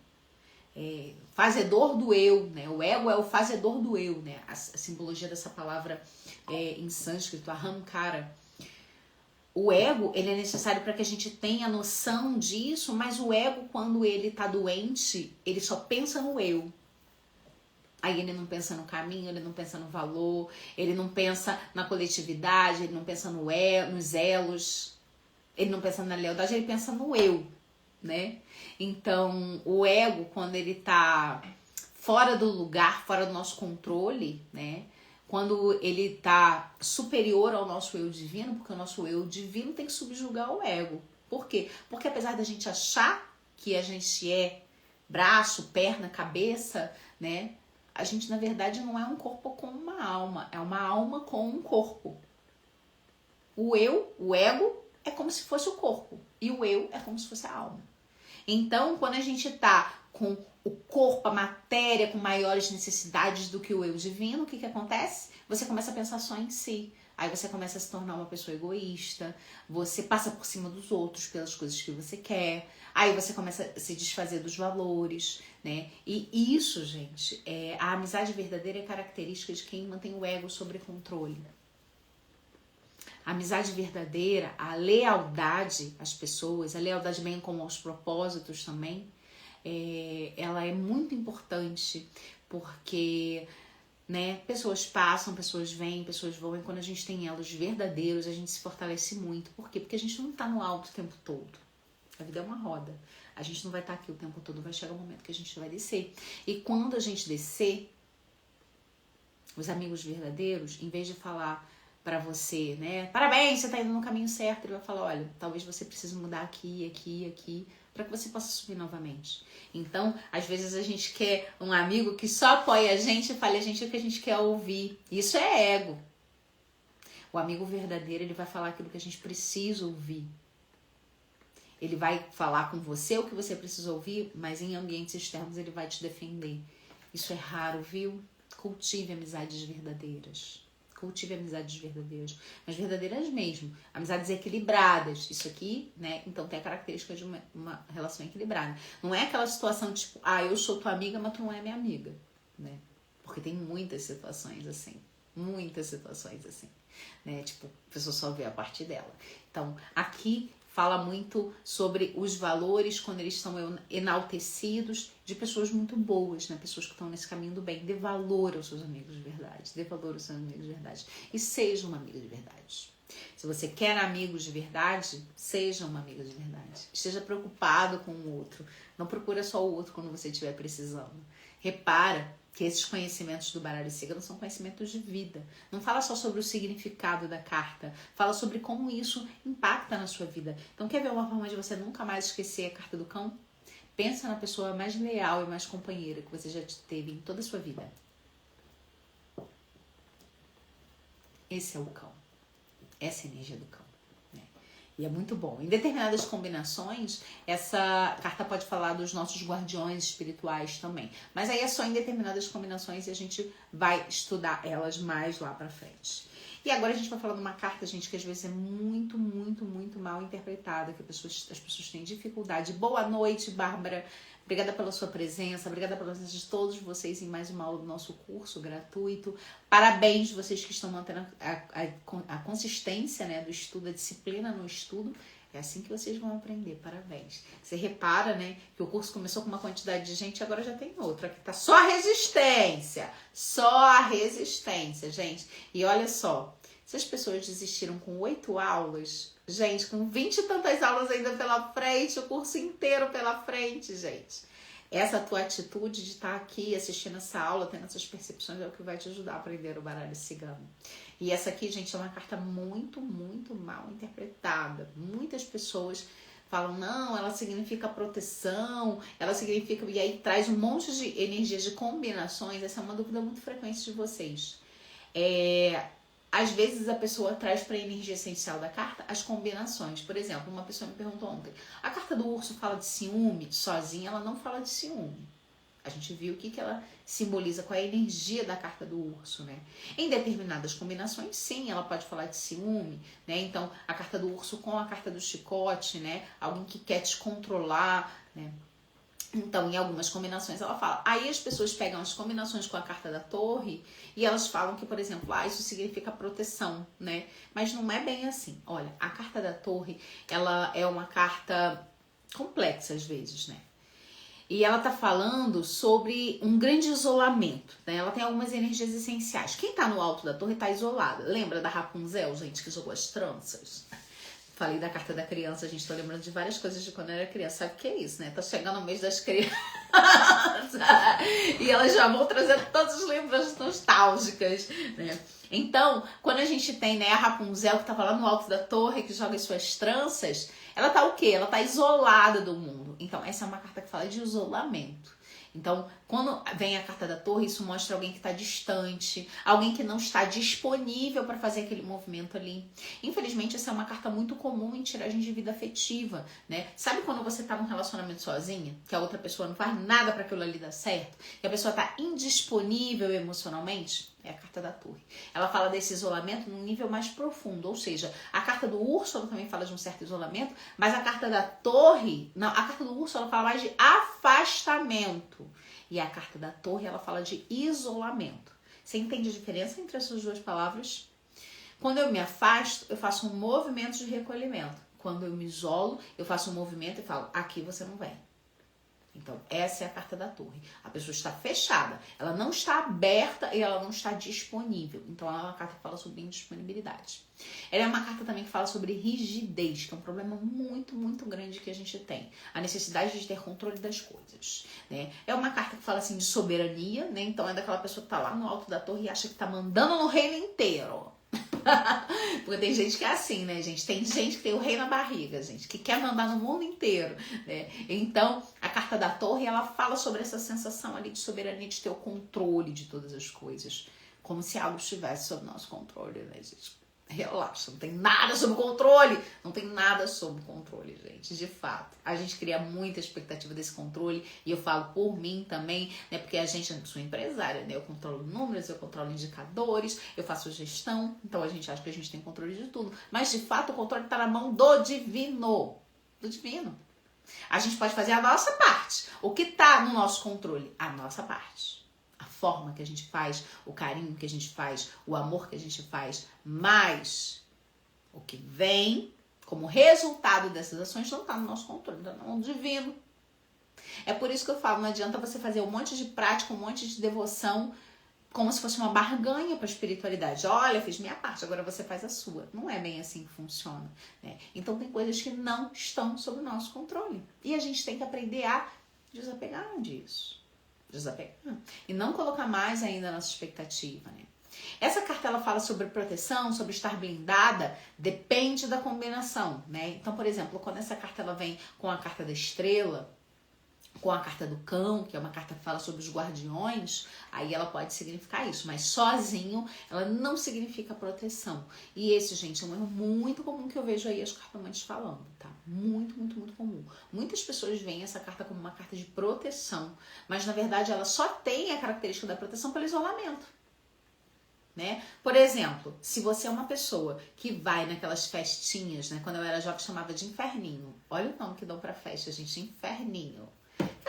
fazedor do eu, né? O ego é o fazedor do eu, né? A simbologia dessa palavra em sânscrito, ahamkara. O ego, ele é necessário para que a gente tenha noção disso, mas o ego, quando ele tá doente, ele só pensa no eu. Aí ele não pensa no caminho, ele não pensa no valor, ele não pensa na coletividade, ele não pensa nos elos, ele não pensa na lealdade, ele pensa no eu, né? Então, o ego, quando ele tá fora do lugar, fora do nosso controle, né? Quando ele tá superior ao nosso eu divino, porque o nosso eu divino tem que subjugar o ego. Por quê? Porque apesar da gente achar que a gente é braço, perna, cabeça, né? A gente, na verdade, não é um corpo com uma alma, é uma alma com um corpo. O ego, é como se fosse o corpo, e o eu é como se fosse a alma. Então, quando a gente tá com o corpo, a matéria, com maiores necessidades do que o eu divino, o que acontece? Você começa a pensar só em si. Aí você começa a se tornar uma pessoa egoísta, você passa por cima dos outros pelas coisas que você quer, aí você começa a se desfazer dos valores, né? E isso, gente, a amizade verdadeira é característica de quem mantém o ego sob controle. A amizade verdadeira, a lealdade às pessoas, a lealdade bem como aos propósitos também, ela é muito importante porque, né, pessoas passam, pessoas vêm, pessoas vão, e quando a gente tem elos verdadeiros, a gente se fortalece muito. Por quê? Porque a gente não tá no alto o tempo todo. A vida é uma roda. A gente não vai estar aqui o tempo todo, vai chegar um momento que a gente vai descer. E quando a gente descer, os amigos verdadeiros, em vez de falar pra você, né, parabéns, você tá indo no caminho certo, ele vai falar, olha, talvez você precise mudar aqui, para que você possa subir novamente. Então, às vezes a gente quer um amigo que só apoia a gente e fale a gente o que a gente quer ouvir. Isso é ego. O amigo verdadeiro, ele vai falar aquilo que a gente precisa ouvir. Ele vai falar com você o que você precisa ouvir, mas em ambientes externos ele vai te defender. Isso é raro, viu? Cultive amizades verdadeiras. Cultive amizades verdadeiras, mas verdadeiras mesmo, amizades equilibradas. Isso aqui, né, então tem a característica de uma relação equilibrada. Não é aquela situação tipo, eu sou tua amiga, mas tu não é minha amiga, né? Porque tem muitas situações assim, né? Tipo, a pessoa só vê a parte dela. Então, aqui fala muito sobre os valores quando eles são enaltecidos de pessoas muito boas, né? Pessoas que estão nesse caminho do bem. Dê valor aos seus amigos de verdade. Dê valor aos seus amigos de verdade. E seja uma amiga de verdade. Se você quer amigos de verdade, seja uma amiga de verdade. Esteja preocupado com o outro. Não procura só o outro quando você estiver precisando. Repara que esses conhecimentos do baralho cigano são conhecimentos de vida. Não fala só sobre o significado da carta, fala sobre como isso impacta na sua vida. Então, quer ver uma forma de você nunca mais esquecer a carta do cão? Pensa na pessoa mais leal e mais companheira que você já teve em toda a sua vida. Esse é o cão. Essa é a energia do cão. E é muito bom. Em determinadas combinações, essa carta pode falar dos nossos guardiões espirituais também. Mas aí é só em determinadas combinações e a gente vai estudar elas mais lá pra frente. E agora a gente vai falar de uma carta, gente, que às vezes é muito, muito, muito mal interpretada, que as pessoas têm dificuldade. Boa noite, Bárbara. Obrigada pela sua presença, obrigada pela presença de todos vocês em mais uma aula do nosso curso gratuito. Parabéns vocês que estão mantendo a consistência, né, do estudo, a disciplina no estudo. É assim que vocês vão aprender, parabéns. Você repara, né, que o curso começou com uma quantidade de gente e agora já tem outra. Aqui tá só a resistência, gente. E olha só, se as pessoas desistiram com 8 aulas, gente, com 20 e tantas aulas ainda pela frente, o curso inteiro pela frente, gente. Essa tua atitude de estar aqui assistindo essa aula, tendo essas percepções, é o que vai te ajudar a aprender o baralho cigano. E essa aqui, gente, é uma carta muito, muito mal interpretada. Muitas pessoas falam, não, ela significa proteção, ela significa... E aí traz um monte de energias, de combinações. Essa é uma dúvida muito frequente de vocês. Às vezes a pessoa traz para a energia essencial da carta as combinações. Por exemplo, uma pessoa me perguntou ontem, a carta do urso fala de ciúme? Sozinha ela não fala de ciúme. A gente viu o que ela simboliza, qual é a energia da carta do urso, né? Em determinadas combinações, sim, ela pode falar de ciúme, né? Então, a carta do urso com a carta do chicote, né? Alguém que quer te controlar, né? Então, em algumas combinações ela fala. Aí as pessoas pegam as combinações com a carta da torre e elas falam que, por exemplo, isso significa proteção, né? Mas não é bem assim. Olha, a carta da torre, ela é uma carta complexa às vezes, né? E ela tá falando sobre um grande isolamento, né? Ela tem algumas energias essenciais. Quem tá no alto da torre tá isolada. Lembra da Rapunzel, gente, que jogou as tranças? Falei da carta da criança, gente, tô lembrando de várias coisas de quando eu era criança. Sabe o que é isso, né? Tá chegando o mês das crianças. E elas já vão trazendo todas as lembranças nostálgicas, né? Então, quando a gente tem, né, a Rapunzel que tava lá no alto da torre, que joga as suas tranças, ela tá o quê? Ela tá isolada do mundo. Então, essa é uma carta que fala de isolamento. Então, quando vem a carta da torre, isso mostra alguém que está distante, alguém que não está disponível para fazer aquele movimento ali. Infelizmente, essa é uma carta muito comum em tiragem de vida afetiva, né? Sabe quando você está num relacionamento sozinha, que a outra pessoa não faz nada para aquilo ali dar certo, que a pessoa está indisponível emocionalmente? É a carta da torre. Ela fala desse isolamento num nível mais profundo, ou seja, a carta do urso ela também fala de um certo isolamento, mas a carta da torre, não, a carta do urso ela fala mais de afastamento. E a carta da torre ela fala de isolamento. Você entende a diferença entre essas duas palavras? Quando eu me afasto, eu faço um movimento de recolhimento. Quando eu me isolo, eu faço um movimento e falo, aqui você não vem. Então, essa é a carta da torre. A pessoa está fechada, ela não está aberta e ela não está disponível. Então, ela é uma carta que fala sobre indisponibilidade. Ela é uma carta também que fala sobre rigidez, que é um problema muito, muito grande que a gente tem. A necessidade de ter controle das coisas, né? É uma carta que fala assim de soberania, né? Então, é daquela pessoa que está lá no alto da torre e acha que está mandando no reino inteiro. Porque tem gente que é assim, né, gente? Tem gente que tem o rei na barriga, gente, que quer mandar no mundo inteiro, né? Então, a carta da torre, ela fala sobre essa sensação ali de soberania, de ter o controle de todas as coisas. Como se algo estivesse sob nosso controle, né, gente? Relaxa, não tem nada sob controle. Não tem nada sob controle, gente, de fato. A gente cria muita expectativa desse controle e eu falo por mim também, né? Porque a gente, eu sou empresária, né? Eu controlo números, eu controlo indicadores, eu faço gestão, então a gente acha que a gente tem controle de tudo. Mas, de fato, o controle está na mão do divino. Do divino. A gente pode fazer a nossa parte. O que está no nosso controle? A nossa parte. A forma que a gente faz, o carinho que a gente faz, o amor que a gente faz, mas o que vem como resultado dessas ações não está no nosso controle, está na mão do divino. É por isso que eu falo, não adianta você fazer um monte de prática, um monte de devoção, como se fosse uma barganha para a espiritualidade. Olha, eu fiz minha parte, agora você faz a sua. Não é bem assim que funciona, né? Então tem coisas que não estão sob o nosso controle. E a gente tem que aprender a desapegar disso. Desapegar. E não colocar mais ainda a nossa expectativa, né? Essa carta ela fala sobre proteção, sobre estar blindada, depende da combinação, né? Então, por exemplo, quando essa carta ela vem com a carta da estrela, com a carta do cão, que é uma carta que fala sobre os guardiões, aí ela pode significar isso, mas sozinho ela não significa proteção. E esse, gente, é um erro muito comum que eu vejo aí as cartomantes falando, tá? Muito, muito, muito comum. Muitas pessoas veem essa carta como uma carta de proteção, mas na verdade ela só tem a característica da proteção pelo isolamento, né? Por exemplo, se você é uma pessoa que vai naquelas festinhas, né? Quando eu era jovem chamava de inferninho. Olha o nome que dão pra festa, gente, inferninho.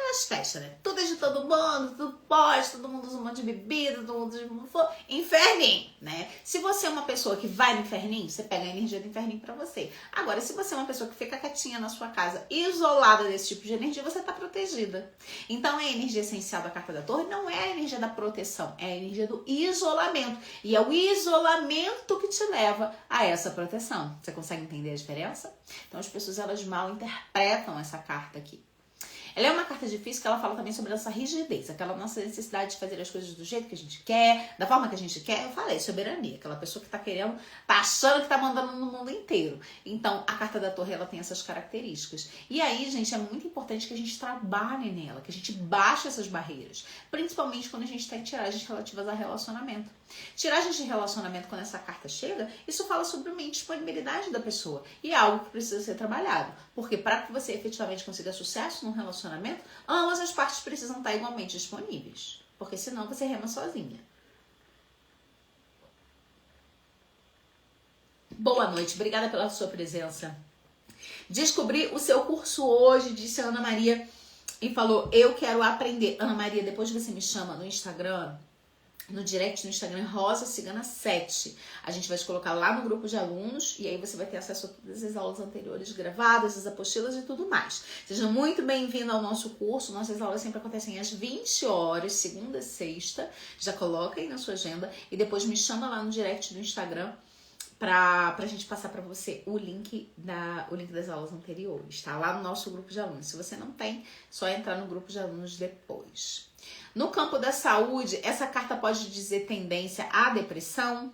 aquelas festas, né? Tudo é de todo mundo, tudo pode, todo mundo usa um monte de bebida, todo mundo usa inferninho, né? Se você é uma pessoa que vai no inferninho, você pega a energia do inferninho pra você. Agora, se você é uma pessoa que fica quietinha na sua casa, isolada desse tipo de energia, você tá protegida. Então, a energia essencial da carta da torre não é a energia da proteção, é a energia do isolamento. E é o isolamento que te leva a essa proteção. Você consegue entender a diferença? Então, as pessoas, elas mal interpretam essa carta aqui. Ela é uma carta difícil que ela fala também sobre essa rigidez, aquela nossa necessidade de fazer as coisas do jeito que a gente quer, da forma que a gente quer. Eu falei, soberania, aquela pessoa que tá querendo, tá achando que tá mandando no mundo inteiro. Então, a carta da torre, ela tem essas características. E aí, gente, é muito importante que a gente trabalhe nela, que a gente baixe essas barreiras, principalmente quando a gente tem tiragens relativas a relacionamento. Tiragens de relacionamento, quando essa carta chega, isso fala sobre uma indisponibilidade da pessoa. E é algo que precisa ser trabalhado. Porque para que você efetivamente consiga sucesso num relacionamento, ambas as partes precisam estar igualmente disponíveis. Porque senão você rema sozinha. Boa noite, obrigada pela sua presença. Descobri o seu curso hoje, disse a Ana Maria, e falou, eu quero aprender. Ana Maria, depois você me chama no Instagram, no direct no Instagram, Rosa Cigana 7. A gente vai te colocar lá no grupo de alunos e aí você vai ter acesso a todas as aulas anteriores gravadas, as apostilas e tudo mais. Seja muito bem-vindo ao nosso curso. Nossas aulas sempre acontecem às 20 horas, segunda e sexta. Já coloca aí na sua agenda e depois me chama lá no direct do Instagram pra gente passar pra você o link das aulas anteriores, tá? Lá no nosso grupo de alunos. Se você não tem, só entrar no grupo de alunos depois. No campo da saúde, essa carta pode dizer tendência à depressão.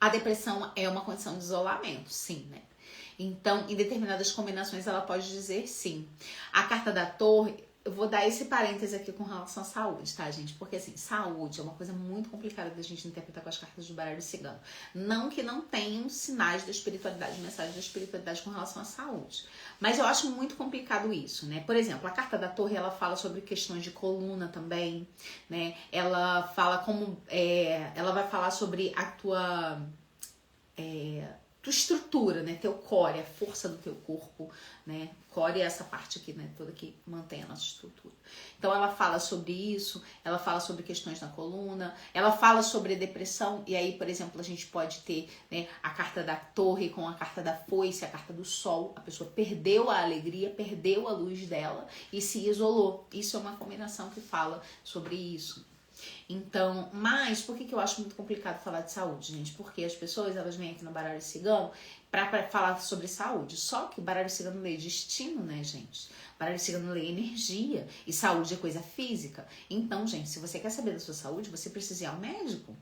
A depressão é uma condição de isolamento, sim, né? Então, em determinadas combinações, ela pode dizer sim. A carta da torre, eu vou dar esse parêntese aqui com relação à saúde, tá, gente? Porque, assim, saúde é uma coisa muito complicada da gente interpretar com as cartas do baralho cigano. Não que não tenham sinais da espiritualidade, mensagens da espiritualidade com relação à saúde. Mas eu acho muito complicado isso, né? Por exemplo, a carta da torre, ela fala sobre questões de coluna também, né? Ela fala ela vai falar sobre a tua estrutura, né? Teu core, a força do teu corpo, né? Core é essa parte aqui, né? Toda que mantém a nossa estrutura. Então ela fala sobre isso, ela fala sobre questões na coluna, ela fala sobre depressão, e aí, por exemplo, a gente pode ter, né, a carta da torre com a carta da foice, a carta do sol. A pessoa perdeu a alegria, perdeu a luz dela e se isolou. Isso é uma combinação que fala sobre isso. Então, mas por que eu acho muito complicado falar de saúde, gente? Porque as pessoas, elas vêm aqui no baralho cigano pra falar sobre saúde. Só que o baralho cigano lê destino, né, gente? O baralho cigano lê energia. E saúde é coisa física. Então, gente, se você quer saber da sua saúde, você precisa ir ao médico.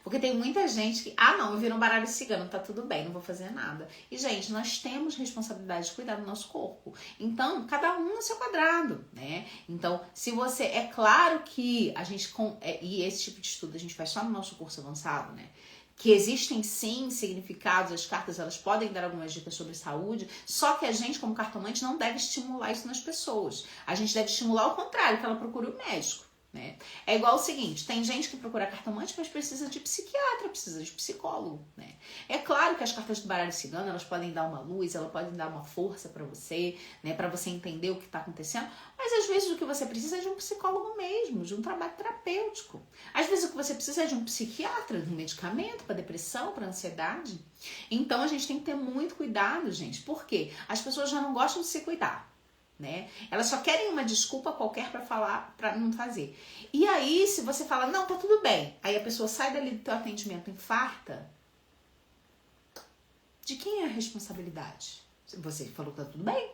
Porque tem muita gente que, não, eu vi no baralho cigano, tá tudo bem, não vou fazer nada. E, gente, nós temos responsabilidade de cuidar do nosso corpo. Então, cada um no seu quadrado, né? Então, se você... É claro que a gente... E esse tipo de estudo a gente faz só no nosso curso avançado, né? Que existem, sim, significados, as cartas, elas podem dar algumas dicas sobre saúde, só que a gente, como cartomante, não deve estimular isso nas pessoas. A gente deve estimular o contrário, que ela procure o médico. Né? É igual o seguinte, tem gente que procura cartomante, mas precisa de psiquiatra, precisa de psicólogo, né? É claro que as cartas do baralho cigano, elas podem dar uma luz, elas podem dar uma força pra você, né? Pra você entender o que tá acontecendo, mas às vezes o que você precisa é de um psicólogo mesmo, de um trabalho terapêutico. Às vezes o que você precisa é de um psiquiatra, de um medicamento pra depressão, pra ansiedade. Então a gente tem que ter muito cuidado, gente, porque as pessoas já não gostam de se cuidar. Né? Elas só querem uma desculpa qualquer pra falar, para não fazer. E aí, se você fala, não, tá tudo bem, aí a pessoa sai dali do teu atendimento, infarta, de quem é a responsabilidade? Você falou que tá tudo bem.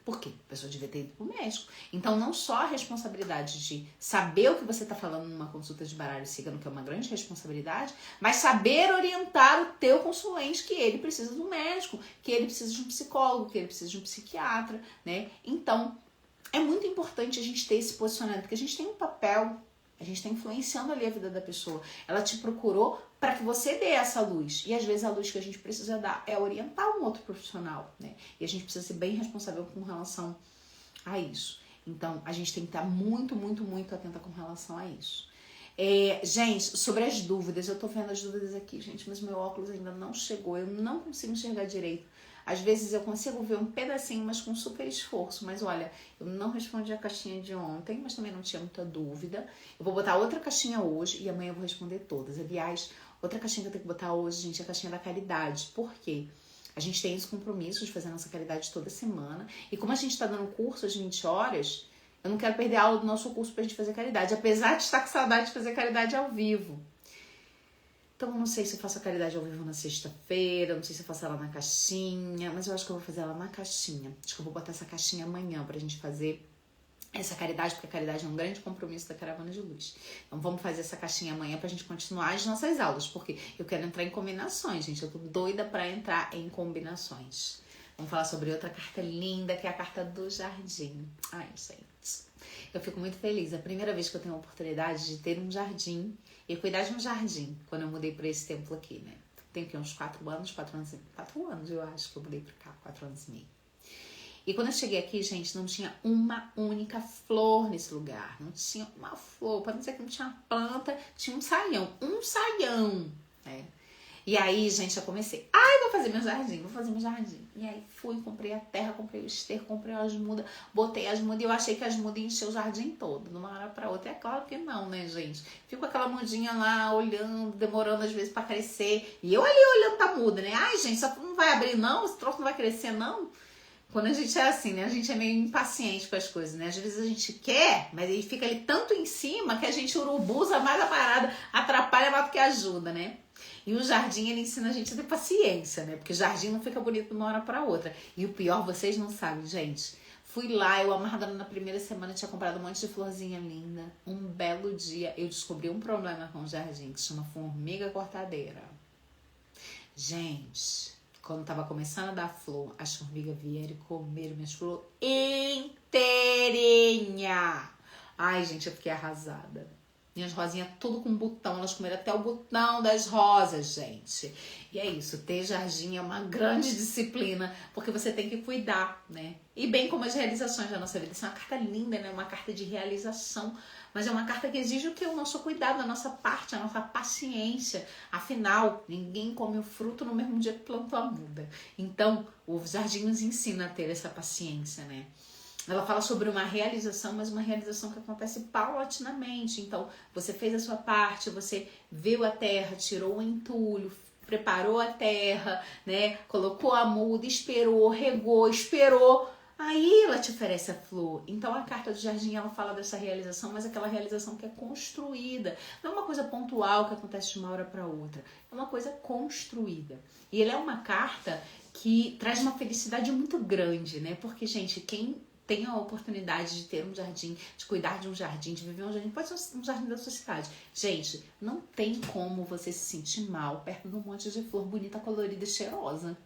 Por quê? A pessoa devia ter ido pro médico. Então, não só a responsabilidade de saber o que você tá falando numa consulta de baralho cigano, que é uma grande responsabilidade, mas saber orientar o teu consulente que ele precisa de um médico, que ele precisa de um psicólogo, que ele precisa de um psiquiatra, né? Então, é muito importante a gente ter esse posicionamento, porque a gente tem um papel, a gente está influenciando ali a vida da pessoa. Ela te procurou para que você dê essa luz. E às vezes a luz que a gente precisa dar é orientar um outro profissional, né? E a gente precisa ser bem responsável com relação a isso. Então, a gente tem que estar muito, muito, muito atenta com relação a isso. Gente, sobre as dúvidas, eu tô vendo as dúvidas aqui, gente, mas meu óculos ainda não chegou, eu não consigo enxergar direito Às vezes eu consigo ver um pedacinho, mas com super esforço. Mas olha, eu não respondi a caixinha de ontem, mas também não tinha muita dúvida. Eu vou botar outra caixinha hoje e amanhã eu vou responder todas. Aliás, outra caixinha que eu tenho que botar hoje, gente, é a caixinha da caridade. Por quê? A gente tem esse compromisso de fazer a nossa caridade toda semana. E como a gente tá dando curso às 20 horas, eu não quero perder a aula do nosso curso pra gente fazer caridade. Apesar de estar com saudade de fazer caridade ao vivo. Então, eu não sei se eu faço a caridade ao vivo na sexta-feira, não sei se eu faço ela na caixinha, mas eu acho que eu vou fazer ela na caixinha. Acho que eu vou botar essa caixinha amanhã pra gente fazer essa caridade, porque a caridade é um grande compromisso da Caravana de Luz. Então, vamos fazer essa caixinha amanhã pra gente continuar as nossas aulas, porque eu quero entrar em combinações, gente. Eu tô doida pra entrar em combinações. Vamos falar sobre outra carta linda, que é a carta do jardim. Ai, gente, eu fico muito feliz. É a primeira vez que eu tenho a oportunidade de ter um jardim e cuidar de um jardim, quando eu mudei para esse templo aqui, né? Tem aqui uns 4 anos eu acho que eu mudei pra cá, 4 anos e meio. E quando eu cheguei aqui, gente, não tinha uma única flor nesse lugar. Não tinha uma flor, para não dizer que não tinha planta, tinha um saião, né? E aí, gente, eu comecei, vou fazer meu jardim. E aí fui, comprei a terra, comprei o esterco, comprei as mudas, botei as mudas e eu achei que as mudas encheu o jardim todo, de uma hora pra outra. É claro que não, né, gente? Fico aquela mudinha lá, olhando, demorando às vezes pra crescer. E eu ali olhando pra muda, né? Ai, gente, isso não vai abrir não? Esse troço não vai crescer não? Quando a gente é assim, né? A gente é meio impaciente com as coisas, né? Às vezes a gente quer, mas ele fica ali tanto em cima que a gente urubuza mais a parada, atrapalha mais do que ajuda, né? E o jardim, ele ensina a gente a ter paciência, né? Porque o jardim não fica bonito de uma hora pra outra. E o pior, vocês não sabem, gente. Fui lá, eu amarrada na primeira semana, tinha comprado um monte de florzinha linda. Um belo dia, eu descobri um problema com o jardim, que se chama formiga cortadeira. Gente, quando tava começando a dar flor, as formigas vieram e comeram minhas flores inteirinha. Ai, gente, eu fiquei arrasada. Minhas rosinhas tudo com botão, elas comeram até o botão das rosas, gente. E é isso, ter jardim é uma grande disciplina, porque você tem que cuidar, né? E bem como as realizações da nossa vida. Isso é uma carta linda, né? Uma carta de realização, mas é uma carta que exige o que? O nosso cuidado, a nossa parte, a nossa paciência. Afinal, ninguém come o fruto no mesmo dia que plantou a muda. Então, o jardim nos ensina a ter essa paciência, né? Ela fala sobre uma realização, mas uma realização que acontece paulatinamente. Então, você fez a sua parte, você viu a terra, tirou o entulho, preparou a terra, né? Colocou a muda, esperou, regou, esperou. Aí ela te oferece a flor. Então, a carta do jardim, ela fala dessa realização, mas aquela realização que é construída. Não é uma coisa pontual que acontece de uma hora para outra. É uma coisa construída. E ela é uma carta que traz uma felicidade muito grande, né? Porque, gente, quem tem a oportunidade de ter um jardim, de cuidar de um jardim, de viver um jardim, pode ser um jardim da sua cidade. Gente, não tem como você se sentir mal perto de um monte de flor bonita, colorida e cheirosa.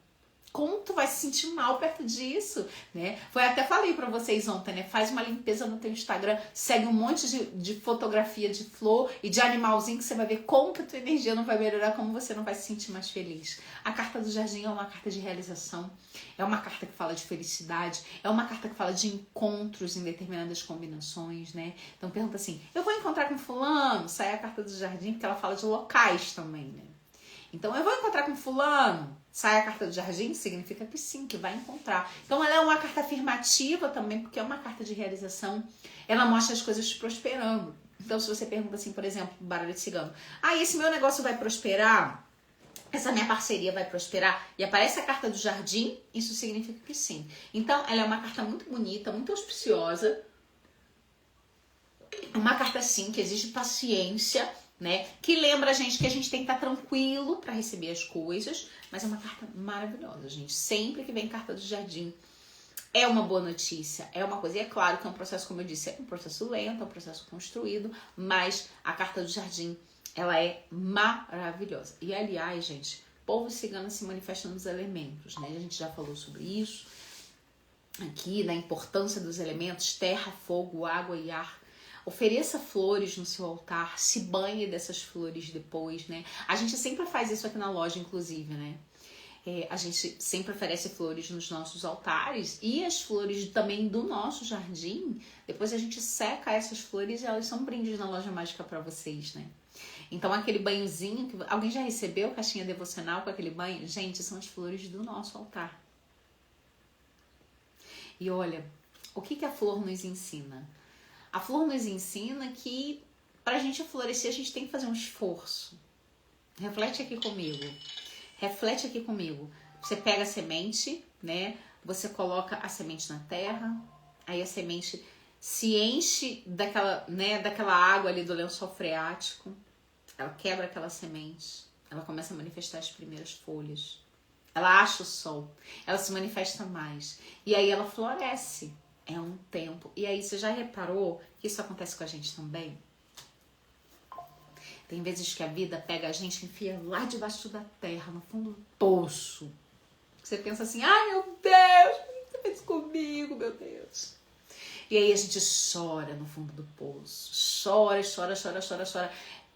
Como tu vai se sentir mal perto disso, né? Até falei pra vocês ontem, né? Faz uma limpeza no teu Instagram, segue um monte de fotografia de flor e de animalzinho que você vai ver como que a tua energia não vai melhorar, como você não vai se sentir mais feliz. A carta do jardim é uma carta de realização, é uma carta que fala de felicidade, é uma carta que fala de encontros em determinadas combinações, né? Então pergunta assim, eu vou encontrar com fulano? Sai a carta do jardim, porque ela fala de locais também, né? Então, eu vou encontrar com fulano? Sai a carta do jardim? Significa que sim, que vai encontrar. Então, ela é uma carta afirmativa também, porque é uma carta de realização. Ela mostra as coisas prosperando. Então, se você pergunta assim, por exemplo, baralho de cigano. Esse meu negócio vai prosperar? Essa minha parceria vai prosperar? E aparece a carta do jardim, isso significa que sim. Então, ela é uma carta muito bonita, muito auspiciosa. Uma carta, sim, que exige paciência, né? Que lembra a gente que a gente tem que estar tranquilo para receber as coisas, mas é uma carta maravilhosa, gente. Sempre que vem carta do jardim, é uma boa notícia, é uma coisa. E é claro que é um processo, como eu disse, é um processo lento, é um processo construído, mas a carta do jardim, ela é maravilhosa. E aliás, gente, povo cigano se manifesta nos elementos, né? A gente já falou sobre isso aqui, da importância dos elementos terra, fogo, água e ar. Ofereça flores no seu altar, se banhe dessas flores depois, né? A gente sempre faz isso aqui na loja, inclusive, né? A gente sempre oferece flores nos nossos altares e as flores também do nosso jardim. Depois a gente seca essas flores e elas são brindes na loja mágica para vocês, né? Então aquele banhozinho, alguém já recebeu caixinha devocional com aquele banho? Gente, são as flores do nosso altar. E olha, o que a flor nos ensina? A flor nos ensina que para a gente florescer, a gente tem que fazer um esforço. Reflete aqui comigo. Reflete aqui comigo. Você pega a semente, né? Você coloca a semente na terra, aí a semente se enche daquela água ali do lençol freático, ela quebra aquela semente, ela começa a manifestar as primeiras folhas, ela acha o sol, ela se manifesta mais, e aí ela floresce, é um tempo. E aí você já reparou que isso acontece com a gente também? Tem vezes que a vida pega a gente e enfia lá debaixo da terra, no fundo do poço. Você pensa assim, ai meu Deus, o que você fez comigo, meu Deus? E aí a gente chora no fundo do poço. Chora.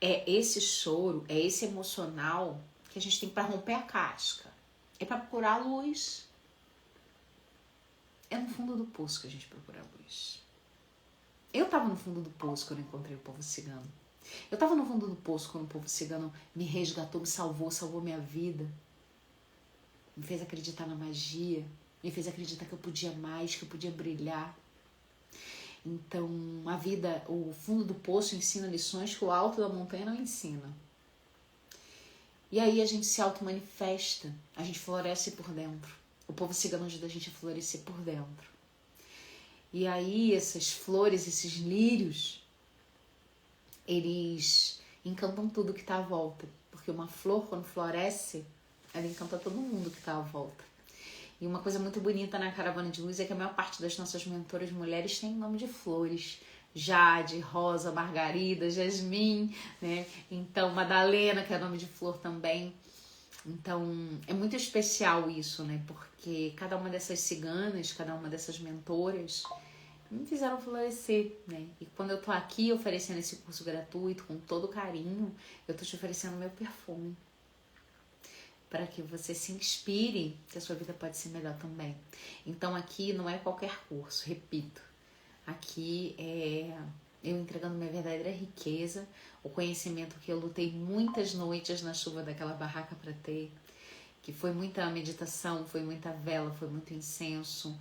É esse choro, é esse emocional que a gente tem para romper a casca. É para procurar a luz. É no fundo do poço que a gente procura a luz. Eu estava no fundo do poço quando eu encontrei o povo cigano. Eu estava no fundo do poço quando o povo cigano me resgatou, me salvou minha vida. Me fez acreditar na magia. Me fez acreditar que eu podia mais, que eu podia brilhar. Então, a vida, o fundo do poço ensina lições que o alto da montanha não ensina. E aí a gente se auto-manifesta, a gente floresce por dentro. O povo cigano ajuda a gente a florescer por dentro. E aí essas flores, esses lírios, eles encantam tudo que está à volta. Porque uma flor, quando floresce, ela encanta todo mundo que está à volta. E uma coisa muito bonita na Caravana de Luz é que a maior parte das nossas mentoras mulheres tem nome de flores. Jade, Rosa, Margarida, Jasmim, né? Então, Madalena, que é nome de flor também. Então, é muito especial isso, né? Porque cada uma dessas ciganas, cada uma dessas mentoras me fizeram florescer, né? E quando eu tô aqui oferecendo esse curso gratuito, com todo carinho, eu tô te oferecendo meu perfume. Para que você se inspire, que a sua vida pode ser melhor também. Então aqui não é qualquer curso, repito. Aqui é eu entregando minha verdadeira riqueza, o conhecimento que eu lutei muitas noites na chuva daquela barraca para ter, que foi muita meditação, foi muita vela, foi muito incenso,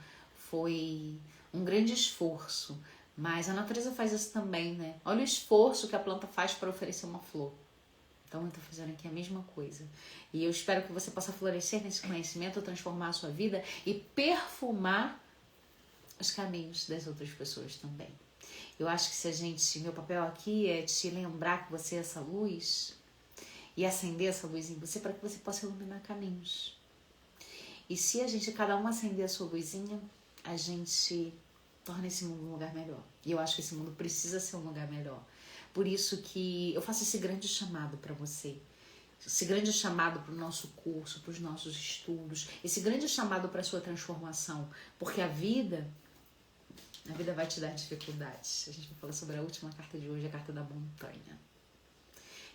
foi um grande esforço. Mas a natureza faz isso também, né? Olha o esforço que a planta faz para oferecer uma flor. Então eu estou fazendo aqui a mesma coisa. E eu espero que você possa florescer nesse conhecimento, transformar a sua vida e perfumar os caminhos das outras pessoas também. Eu acho que se a gente, meu papel aqui é te lembrar que você é essa luz e acender essa luz em você para que você possa iluminar caminhos. E se a gente, cada um acender a sua luzinha, a gente torna esse mundo um lugar melhor. E eu acho que esse mundo precisa ser um lugar melhor. Por isso que eu faço esse grande chamado para você. Esse grande chamado para o nosso curso, para os nossos estudos. Esse grande chamado para a sua transformação. Porque a vida vai te dar dificuldades. A gente vai falar sobre a última carta de hoje, a carta da montanha.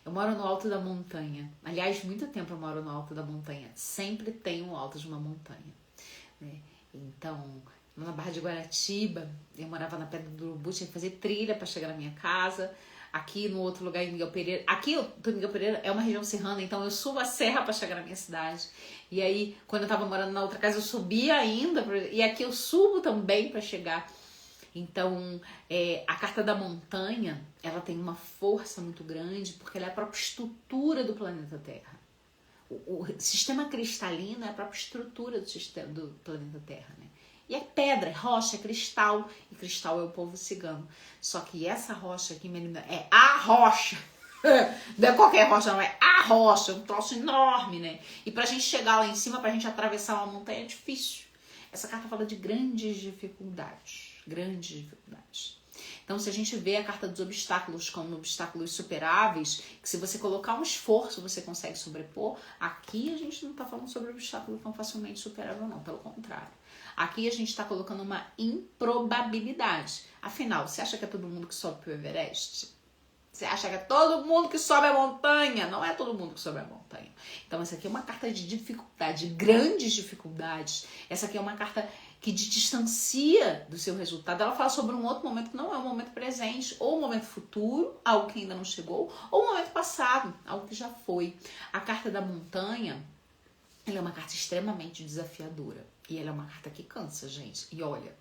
Eu moro no alto da montanha. Aliás, muito tempo eu moro no alto da montanha. Sempre tenho o alto de uma montanha, né? Então, na Barra de Guaratiba, eu morava na Pedra do Urubu, tinha que fazer trilha para chegar na minha casa. Aqui no outro lugar, em Miguel Pereira. Aqui, Miguel Pereira é uma região serrana, então eu subo a serra para chegar na minha cidade. E aí, quando eu tava morando na outra casa, eu subia ainda. E aqui eu subo também para chegar. Então, a carta da montanha, ela tem uma força muito grande, porque ela é a própria estrutura do planeta Terra. O sistema cristalino é a própria estrutura do planeta Terra, né? E é pedra, é rocha, é cristal. E cristal é o povo cigano. Só que essa rocha aqui, menina, é a rocha. Não é qualquer rocha, não. É a rocha. É um troço enorme, né? E pra gente chegar lá em cima, pra gente atravessar uma montanha, é difícil. Essa carta fala de grandes dificuldades. Grandes dificuldades. Então, se a gente vê a carta dos obstáculos como obstáculos superáveis, que se você colocar um esforço, você consegue sobrepor, aqui a gente não tá falando sobre obstáculo tão facilmente superável, não. Pelo contrário. Aqui a gente está colocando uma improbabilidade. Afinal, você acha que é todo mundo que sobe pro Everest? Você acha que é todo mundo que sobe a montanha? Não é todo mundo que sobe a montanha. Então essa aqui é uma carta de dificuldade, de grandes dificuldades. Essa aqui é uma carta que te distancia do seu resultado. Ela fala sobre um outro momento que não é o momento presente, ou o momento futuro, algo que ainda não chegou, ou o momento passado, algo que já foi. A carta da montanha, ela é uma carta extremamente desafiadora. E ela é uma carta que cansa, gente. E olha,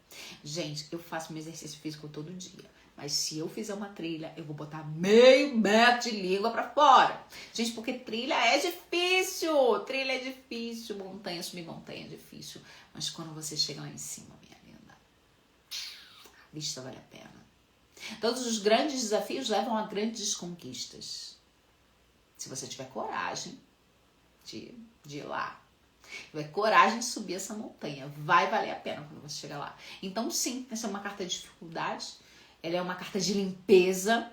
gente, eu faço meu exercício físico todo dia. Mas se eu fizer uma trilha, eu vou botar meio metro de língua pra fora. Gente, porque trilha é difícil. Trilha é difícil. Montanha, subir montanha é difícil. Mas quando você chega lá em cima, minha linda, a vista vale a pena. Todos os grandes desafios levam a grandes conquistas. Se você tiver coragem de ir lá. Tiver coragem de subir essa montanha. Vai valer a pena quando você chegar lá. Então, sim, essa é uma carta de dificuldade. Ela é uma carta de limpeza.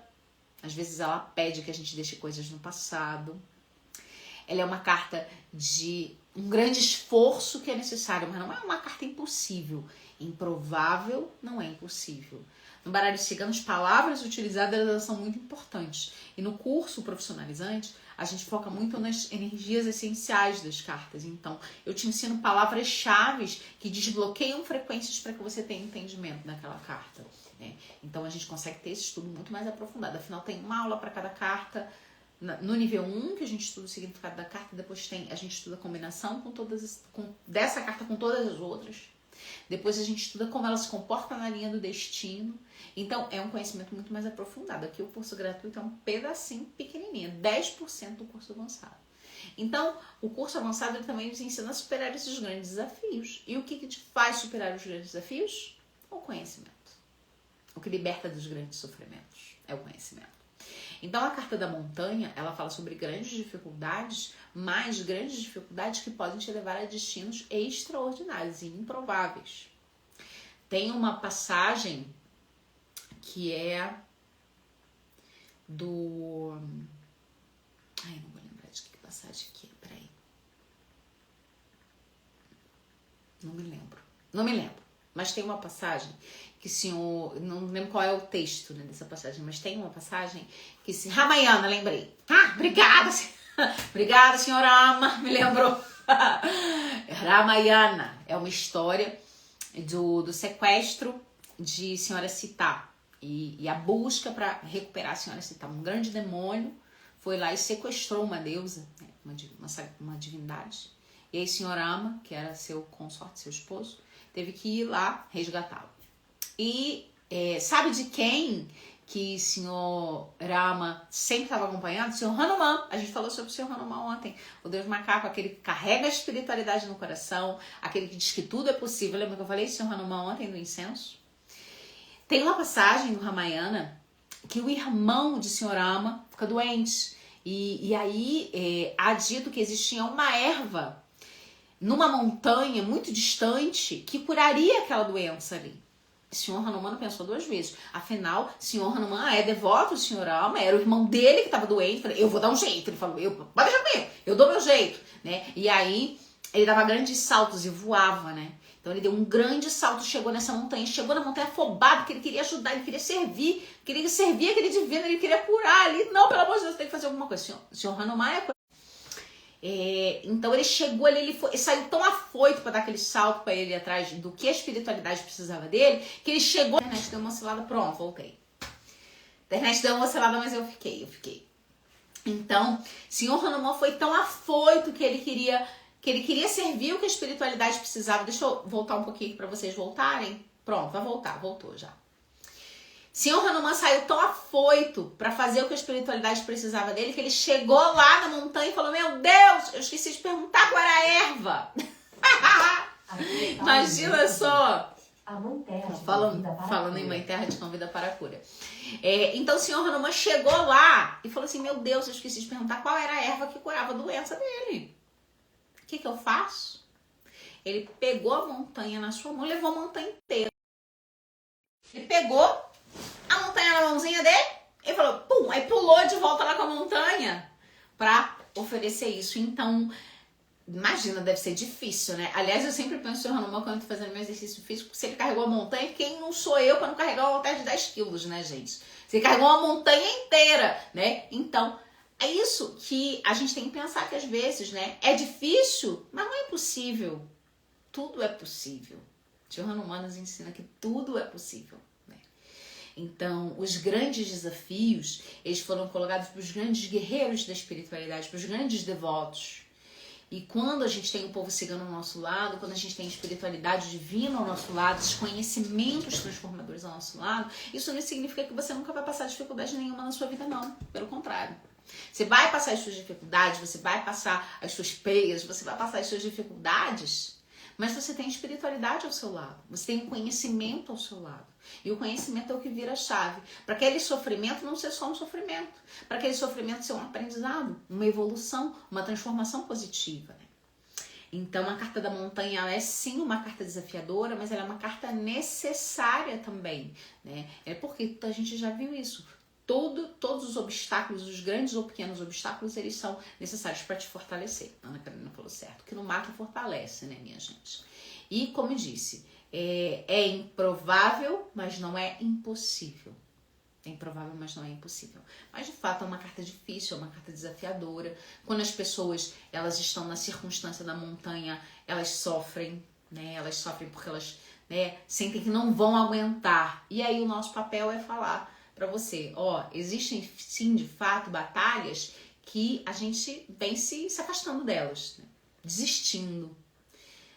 Às vezes ela pede que a gente deixe coisas no passado. Ela é uma carta de um grande esforço que é necessário, mas não é uma carta impossível. Improvável não é impossível. No baralho cigano, as palavras utilizadas elas são muito importantes. E no curso profissionalizante, a gente foca muito nas energias essenciais das cartas. Então, eu te ensino palavras-chave que desbloqueiam frequências para que você tenha entendimento daquela carta. Né? Então, a gente consegue ter esse estudo muito mais aprofundado. Afinal, tem uma aula para cada carta. No nível 1, que a gente estuda o significado da carta, depois a gente estuda a combinação dessa carta com todas as outras. Depois a gente estuda como ela se comporta na linha do destino. Então, é um conhecimento muito mais aprofundado. Aqui o curso gratuito é um pedacinho pequenininho, 10% do curso avançado. Então, o curso avançado ele também nos ensina a superar esses grandes desafios. E o que te faz superar os grandes desafios? O conhecimento. O que liberta dos grandes sofrimentos é o conhecimento. Então, a carta da montanha, ela fala sobre grandes dificuldades, mas grandes dificuldades que podem te levar a destinos extraordinários e improváveis. Tem uma passagem que é do... Ai, não vou lembrar de que passagem que é, peraí. Não me lembro. Mas tem uma passagem que o senhor... Não lembro qual é o texto, né, dessa passagem, mas tem uma passagem que se... Ramayana, lembrei. Obrigada, obrigada, senhora Ama, me lembrou. Ramayana é uma história do sequestro de senhora Sita e a busca para recuperar a senhora Sita. Um grande demônio foi lá e sequestrou uma deusa, né, uma divindade. E aí senhora Ama, que era seu consorte, seu esposo, teve que ir lá resgatá-lo. E sabe de quem que o senhor Rama sempre estava acompanhando? O senhor Hanuman. A gente falou sobre o senhor Hanuman ontem. O Deus Macaco, aquele que carrega a espiritualidade no coração, aquele que diz que tudo é possível. Lembra que eu falei do senhor Hanuman ontem no incenso? Tem uma passagem no Ramayana que o irmão de senhor Rama fica doente. E aí há dito que existia uma erva numa montanha muito distante que curaria aquela doença ali. O senhor Hanuman pensou 2 vezes. Afinal, o senhor Hanuman é devoto do senhor Rama, era o irmão dele que estava doente. Falei, eu vou dar um jeito. Ele falou, pode deixar comigo, eu dou meu jeito. Né? E aí, ele dava grandes saltos e voava, né? Então, ele deu um grande salto, chegou nessa montanha. Chegou na montanha afobado, porque ele queria ajudar, ele queria servir aquele divino, ele queria curar ali. Não, pelo amor de Deus, tem que fazer alguma coisa. O senhor Hanuman então ele chegou ali, ele saiu tão afoito para dar aquele salto para ele atrás do que a espiritualidade precisava dele, que ele chegou, a internet deu uma oscilada, pronto, voltei. A internet deu uma oscilada, mas eu fiquei. Então, senhor Hanuman foi tão afoito que ele queria servir o que a espiritualidade precisava. Deixa eu voltar um pouquinho para vocês voltarem. Pronto, vai voltar, voltou já. Senhor Hanuman saiu tão afoito para fazer o que a espiritualidade precisava dele, que ele chegou lá na montanha e falou, meu Deus, eu esqueci de perguntar qual era a erva. Imagina só. Falando em Mãe Terra te convida para a cura. Então o senhor Hanuman chegou lá e falou assim, meu Deus, eu esqueci de perguntar qual era a erva que curava a doença dele. O que eu faço? Ele pegou a montanha na sua mão, levou a montanha inteira. Ele pegou a montanha na mãozinha dele e falou, pum, aí pulou de volta lá com a montanha pra oferecer isso. Então, imagina, deve ser difícil, né? Aliás, eu sempre penso em Hanuman quando eu tô fazendo meu exercício físico, se ele carregou a montanha, quem não sou eu pra não carregar uma montanha de 10 quilos, né, gente? Se ele carregou uma montanha inteira, né? Então, é isso que a gente tem que pensar que às vezes, né, é difícil, mas não é impossível. Tudo é possível. O Senhor Hanuman nos ensina que tudo é possível. Então, os grandes desafios, eles foram colocados para os grandes guerreiros da espiritualidade, para os grandes devotos. E quando a gente tem o povo cigano ao nosso lado, quando a gente tem espiritualidade divina ao nosso lado, esses conhecimentos transformadores ao nosso lado, isso não significa que você nunca vai passar dificuldade nenhuma na sua vida, não. Pelo contrário. Você vai passar as suas dificuldades, você vai passar as suas peias, você vai passar as suas dificuldades, mas você tem espiritualidade ao seu lado, você tem um conhecimento ao seu lado. E o conhecimento é o que vira a chave. Para aquele sofrimento não ser só um sofrimento, para aquele sofrimento ser um aprendizado, uma evolução, uma transformação positiva. Né? Então a carta da montanha é sim uma carta desafiadora, mas ela é uma carta necessária também. Né? É porque a gente já viu isso. Todos os obstáculos, os grandes ou pequenos obstáculos, eles são necessários para te fortalecer. Ana Carolina falou certo. O que não mata, fortalece, né, minha gente? E, como eu disse, é improvável, mas não é impossível. É improvável, mas não é impossível. Mas, de fato, é uma carta difícil, é uma carta desafiadora. Quando as pessoas elas estão na circunstância da montanha, elas sofrem, né? Elas sofrem porque elas, né, sentem que não vão aguentar. E aí o nosso papel é falar para você, existem sim, de fato, batalhas que a gente vem se afastando delas, né? Desistindo.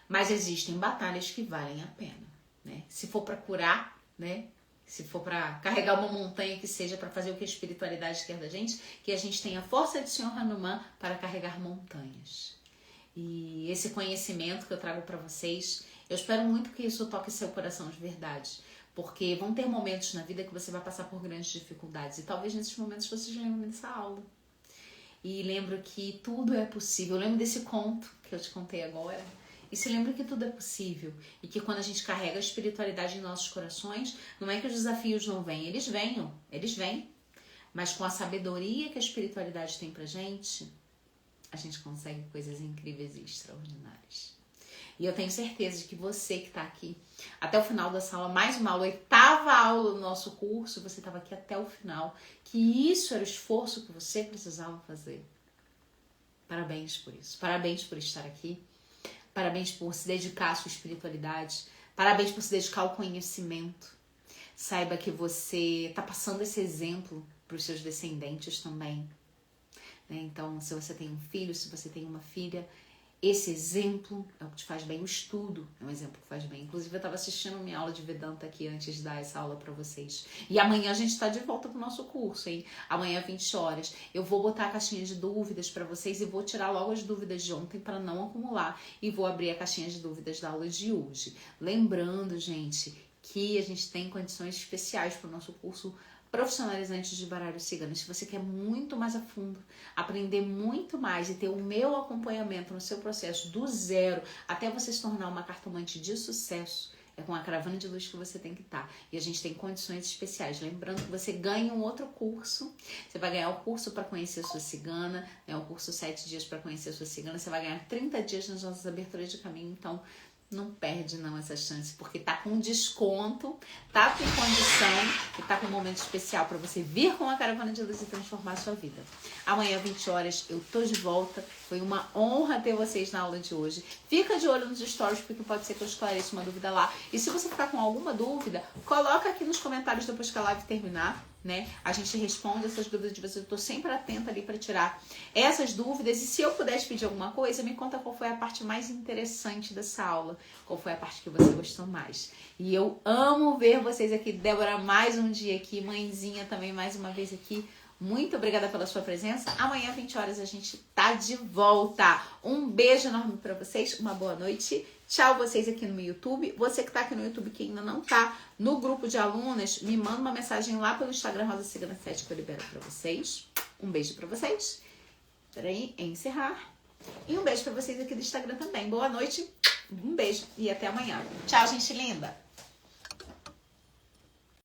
Mas existem batalhas que valem a pena, né? Se for para curar, né? Se for para carregar uma montanha, que seja para fazer o que a espiritualidade quer da gente, que a gente tenha a força de Senhor Hanuman para carregar montanhas. E esse conhecimento que eu trago para vocês, eu espero muito que isso toque seu coração de verdade. Porque vão ter momentos na vida que você vai passar por grandes dificuldades. E talvez nesses momentos você já lembre dessa aula. E lembro que tudo é possível. Eu lembro desse conto que eu te contei agora. E se lembra que tudo é possível. E que quando a gente carrega a espiritualidade em nossos corações, não é que os desafios não vêm. Eles vêm. Mas com a sabedoria que a espiritualidade tem pra gente, a gente consegue coisas incríveis e extraordinárias. E eu tenho certeza de que você que está aqui até o final dessa aula, mais uma aula, 8ª aula do nosso curso, você estava aqui até o final, que isso era o esforço que você precisava fazer. Parabéns por isso. Parabéns por estar aqui. Parabéns por se dedicar à sua espiritualidade. Parabéns por se dedicar ao conhecimento. Saiba que você está passando esse exemplo para os seus descendentes também. Né? Então, se você tem um filho, se você tem uma filha, esse exemplo é o que te faz bem. O estudo é um exemplo que faz bem. Inclusive, eu estava assistindo minha aula de Vedanta aqui antes de dar essa aula para vocês. E amanhã a gente está de volta pro nosso curso, hein? Amanhã, 20 horas. Eu vou botar a caixinha de dúvidas para vocês e vou tirar logo as dúvidas de ontem para não acumular. E vou abrir a caixinha de dúvidas da aula de hoje. Lembrando, gente, que a gente tem condições especiais para o nosso curso profissionalizantes de baralho cigano. Se você quer muito mais a fundo, aprender muito mais e ter o meu acompanhamento no seu processo do zero até você se tornar uma cartomante de sucesso, é com a caravana de luz que você tem que estar. E a gente tem condições especiais. Lembrando que você ganha um outro curso. Você vai ganhar o curso para conhecer a sua cigana, né? O curso 7 dias para conhecer a sua cigana. Você vai ganhar 30 dias nas nossas aberturas de caminho. Então, não perde não essa chance, porque tá com desconto, tá com condição e tá com um momento especial para você vir com a caravana de luz e transformar a sua vida. Amanhã, 20 horas, eu tô de volta. Foi uma honra ter vocês na aula de hoje. Fica de olho nos stories, porque pode ser que eu esclareça uma dúvida lá. E se você ficar com alguma dúvida, coloca aqui nos comentários depois que a live terminar, né? A gente responde essas dúvidas de vocês. Eu tô sempre atenta ali para tirar essas dúvidas. E se eu puder te pedir alguma coisa, me conta qual foi a parte mais interessante dessa aula. Qual foi a parte que você gostou mais. E eu amo ver vocês aqui. Débora, mais um dia aqui. Mãezinha também, mais uma vez aqui. Muito obrigada pela sua presença. Amanhã, 20 horas, a gente tá de volta. Um beijo enorme para vocês. Uma boa noite. Tchau vocês aqui no YouTube. Você que tá aqui no YouTube, que ainda não tá no grupo de alunas, me manda uma mensagem lá pelo Instagram Rosa Cigana 7 que eu libero pra vocês. Um beijo pra vocês. Peraí, encerrar. E um beijo pra vocês aqui do Instagram também. Boa noite, um beijo e até amanhã. Tchau, gente linda!